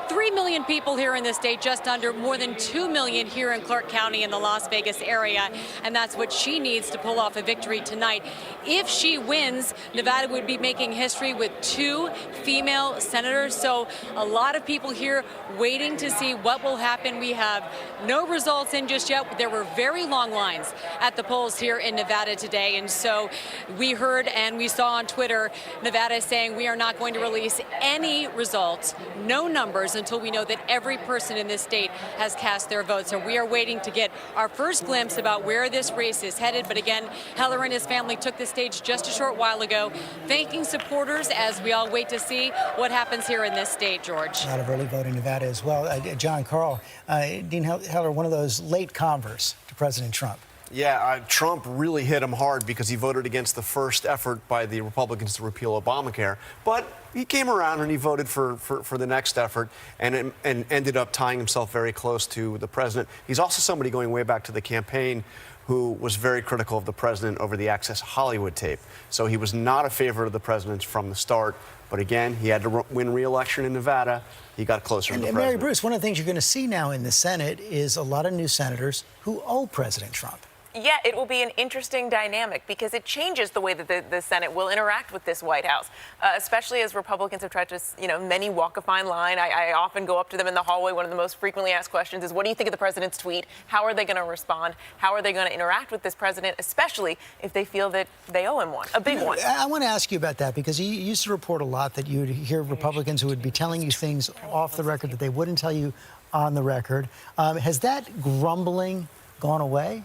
3 million people here in the state, just under, more than 2 million here in Clark County in the Las Vegas area, and that's what she needs to pull off a victory tonight. If she wins, Nevada would be making history with 2 female senators, so a lot of people here waiting to see what will happen. We have no results in just yet. There were very long lines at the polls here in Nevada today, and so we heard and we saw on Twitter Nevada saying we are not going to release any results, no numbers, until we know that every person in this state has cast their vote. So we are waiting to get our first glimpse about where this race is headed. But again, Heller and his family took the stage just a short while ago, thanking supporters as we all wait to see what happens here in this state, George. A lot of early vote in Nevada as well. John Carl, Dean Heller, one of those late converts to President Trump. Yeah, Trump really hit him hard because he voted against the first effort by the Republicans to repeal Obamacare. But he came around and he voted for the next effort and ended up tying himself very close to the president. He's also somebody going way back to the campaign who was very critical of the president over the Access Hollywood tape. So he was not a favorite of the president's from the start. But again, he had to win re-election in Nevada. He got closer to the president. Mary Bruce, one of the things you're going to see now in the Senate is a lot of new senators who owe President Trump. Yeah, it will be an interesting dynamic because it changes the way that the Senate will interact with this White House, especially as Republicans have tried to, many walk a fine line. I often go up to them in the hallway. One of the most frequently asked questions is, what do you think of the president's tweet? How are they going to respond? How are they going to interact with this president, especially if they feel that they owe him one, a big one? I want to ask you about that because you used to report a lot that you would hear Republicans who would be telling you things off the record that they wouldn't tell you on the record. Has that grumbling gone away?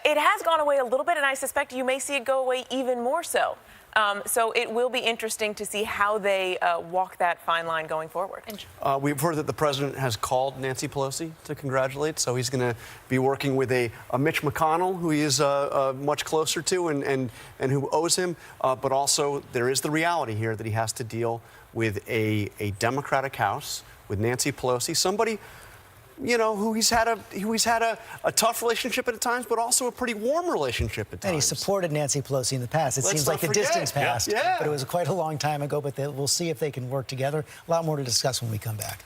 It has gone away a little bit, and I suspect you may see it go away even more so. So it will be interesting to see how they walk that fine line going forward. We've heard that the president has called Nancy Pelosi to congratulate, so he's going to be working with a Mitch McConnell, who he is much closer to and who owes him. But also, there is the reality here that he has to deal with a Democratic House, with Nancy Pelosi, somebody, you know, who he's had a tough relationship at times, but also a pretty warm relationship at times. And he supported Nancy Pelosi in the past. It seems like the distance passed, but it was quite a long time ago. But we'll see if they can work together. A lot more to discuss when we come back.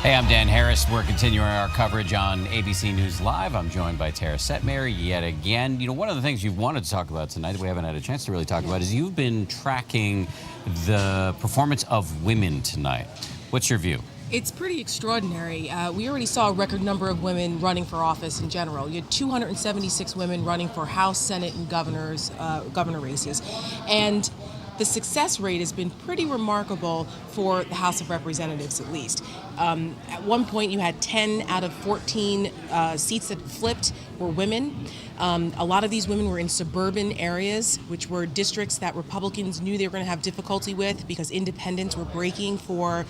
Hey, I'm Dan Harris. We're continuing our coverage on ABC News Live. I'm joined by Tara Setmare yet again. You know, one of the things you've wanted to talk about tonight that we haven't had a chance to really talk about is you've been tracking the performance of women tonight. What's your view? It's pretty extraordinary. We already saw a record number of women running for office in general. You had 276 women running for House, Senate, and governor races. And the success rate has been pretty remarkable for the House of Representatives, at least. At one point, you had 10 out of 14 seats that flipped were women. A lot of these women were in suburban areas, which were districts that Republicans knew they were going to have difficulty with because independents were breaking for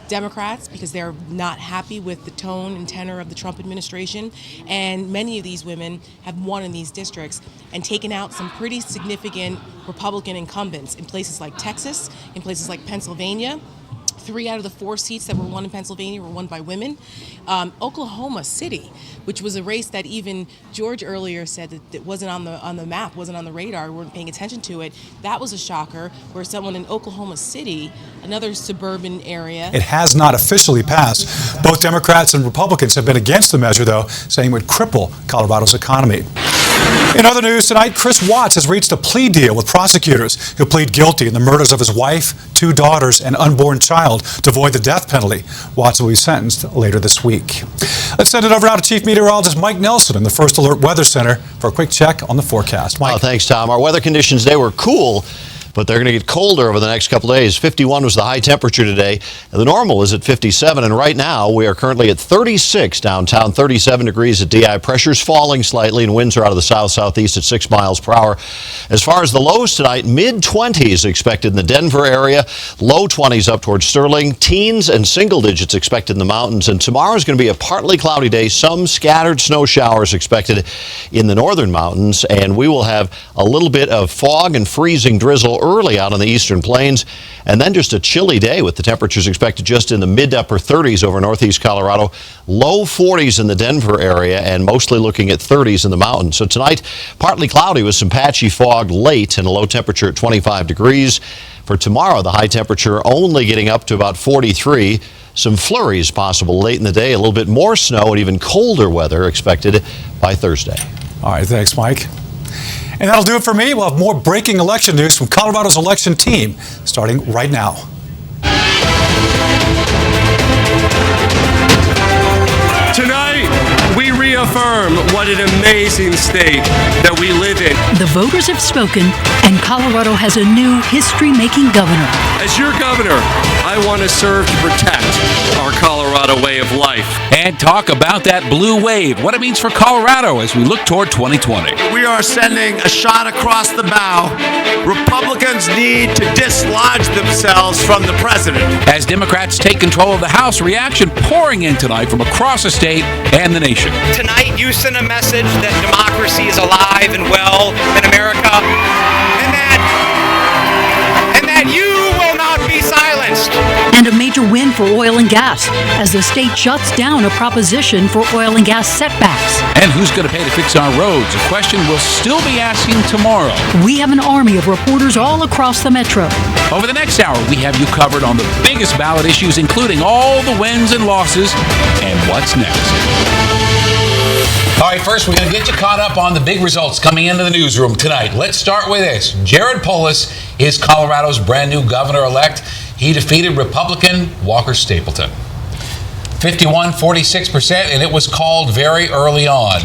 Democrats because they're not happy with the tone and tenor of the Trump administration. And many of these women have won in these districts and taken out some pretty significant Republican incumbents in places like Texas, in places like Pennsylvania. 3 out of the 4 seats that were won in Pennsylvania were won by women. Oklahoma City, which was a race that even George earlier said that it wasn't on the map, wasn't on the radar, we weren't paying attention to it. That was a shocker, where someone in Oklahoma City, another suburban area. It has not officially passed. Both Democrats and Republicans have been against the measure, though, saying it would cripple Colorado's economy. In other news tonight, Chris Watts has reached a plea deal with prosecutors who plead guilty in the murders of his wife, 2 daughters, and unborn child to avoid the death penalty. Watts will be sentenced later this week. Let's send it over now to Chief Meteorologist Mike Nelson in the First Alert Weather Center for a quick check on the forecast. Mike. Oh, thanks, Tom. Our weather conditions today were cool, but they're going to get colder over the next couple of days. 51 was the high temperature today, and the normal is at 57. And right now, we are currently at 36 downtown, 37 degrees at DI. Pressure's falling slightly, and winds are out of the south-southeast at 6 miles per hour. As far as the lows tonight, mid-20s expected in the Denver area, low 20s up towards Sterling, teens and single digits expected in the mountains. And tomorrow is going to be a partly cloudy day, some scattered snow showers expected in the northern mountains, and we will have a little bit of fog and freezing drizzle early out on the eastern plains, and then just a chilly day with the temperatures expected just in the mid to upper 30s over northeast Colorado, low 40s in the Denver area, and mostly looking at 30s in the mountains. So tonight, partly cloudy with some patchy fog late and a low temperature at 25 degrees. For tomorrow, the high temperature only getting up to about 43. Some flurries possible late in the day, a little bit more snow and even colder weather expected by Thursday. All right, thanks, Mike. And that'll do it for me. We'll have more breaking election news from Colorado's election team starting right now. Tonight, we reaffirm what an amazing state that we live in. The voters have spoken, and Colorado has a new history-making governor. As your governor, I want to serve to protect our Colorado way of life. And talk about that blue wave, what it means for Colorado as we look toward 2020. We are sending a shot across the bow. Republicans need to dislodge themselves from the president. As Democrats take control of the House, reaction pouring in tonight from across the state and the nation. Tonight, you send a message that democracy is alive and well in America, and that you will not be silenced. And a major win for oil and gas as the state shuts down a proposition for oil and gas setbacks. And who's going to pay to fix our roads? A question we'll still be asking tomorrow. We have an army of reporters all across the metro. Over the next hour, we have you covered on the biggest ballot issues, including all the wins and losses and what's next. All right, first, we're going to get you caught up on the big results coming into the newsroom tonight. Let's start with this. Jared Polis is Colorado's brand new governor-elect. He defeated Republican Walker Stapleton. 51-46%, and it was called very early on.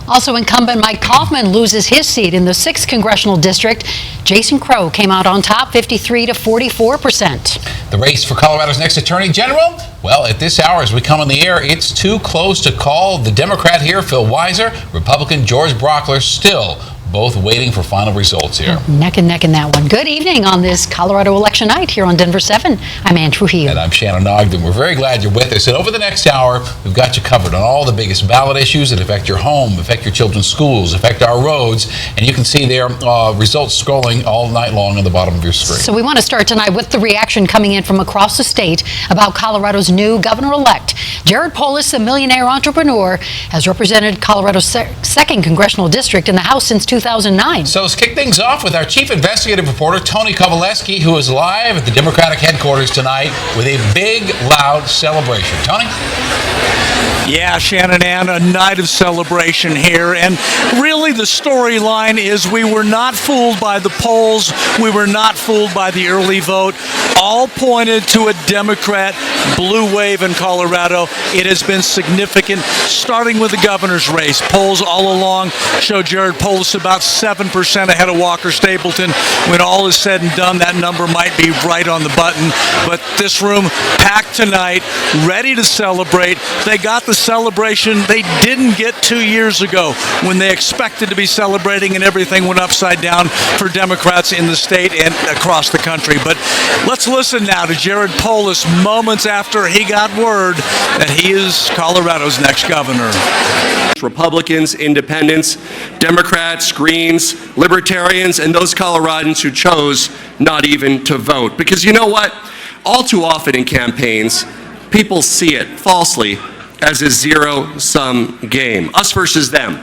Also, incumbent Mike Kaufman loses his seat in the 6th Congressional District. Jason Crow came out on top, 53-44%. The race for Colorado's next Attorney General? Well, at this hour, as we come on the air, it's too close to call. The Democrat here, Phil Weiser, Republican George Brockler, still both waiting for final results here. Neck and neck in that one. Good evening on this Colorado election night here on Denver 7. I'm Ann Trujillo. And I'm Shannon Ogden. We're very glad you're with us. And over the next hour, we've got you covered on all the biggest ballot issues that affect your home, affect your children's schools, affect our roads. And you can see their results scrolling all night long on the bottom of your screen. So we want to start tonight with the reaction coming in from across the state about Colorado's new governor-elect. Jared Polis, the millionaire entrepreneur, has represented Colorado's 2nd Congressional District in the House since 2009. So let's kick things off with our chief investigative reporter, Tony Kovaleski, who is live at the Democratic headquarters tonight with a big, loud celebration. Tony? Yeah, Shannon Ann, a night of celebration here. And really the storyline is we were not fooled by the polls. We were not fooled by the early vote. All pointed to a Democrat blue wave in Colorado. It has been significant, starting with the governor's race. Polls all along show Jared Polis about 7% ahead of Walker Stapleton. When all is said and done, that number might be right on the button. But this room packed tonight, ready to celebrate. They got the celebration they didn't get 2 years ago when they expected to be celebrating and everything went upside down for Democrats in the state and across the country. But let's listen now to Jared Polis moments after he got word that he is Colorado's next governor. Republicans, independents, Democrats, Greens, Libertarians, and those Coloradans who chose not even to vote. Because you know what? All too often in campaigns, people see it falsely as a zero-sum game. Us versus them.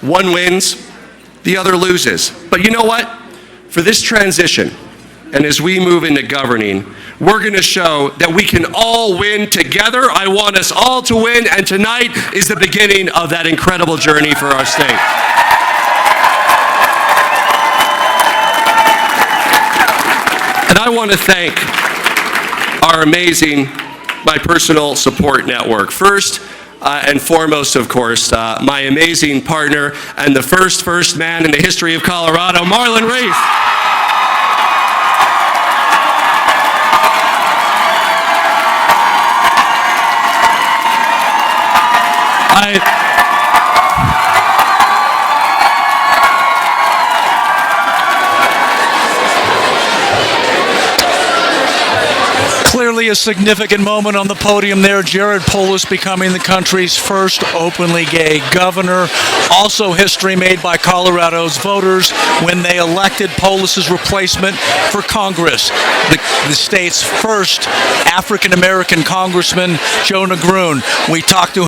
One wins, the other loses. But you know what? For this transition, and as we move into governing, we're going to show that we can all win together. I want us all to win, and tonight is the beginning of that incredible journey for our state. And I want to thank our amazing, my personal support network. First and foremost, of course, my amazing partner and the first man in the history of Colorado, Marlon Reese. Clearly a significant moment on the podium there. Jared Polis becoming the country's first openly gay governor. Also history made by Colorado's voters when they elected Polis's replacement for Congress. The state's first African-American congressman, Joe Negrun. We talked to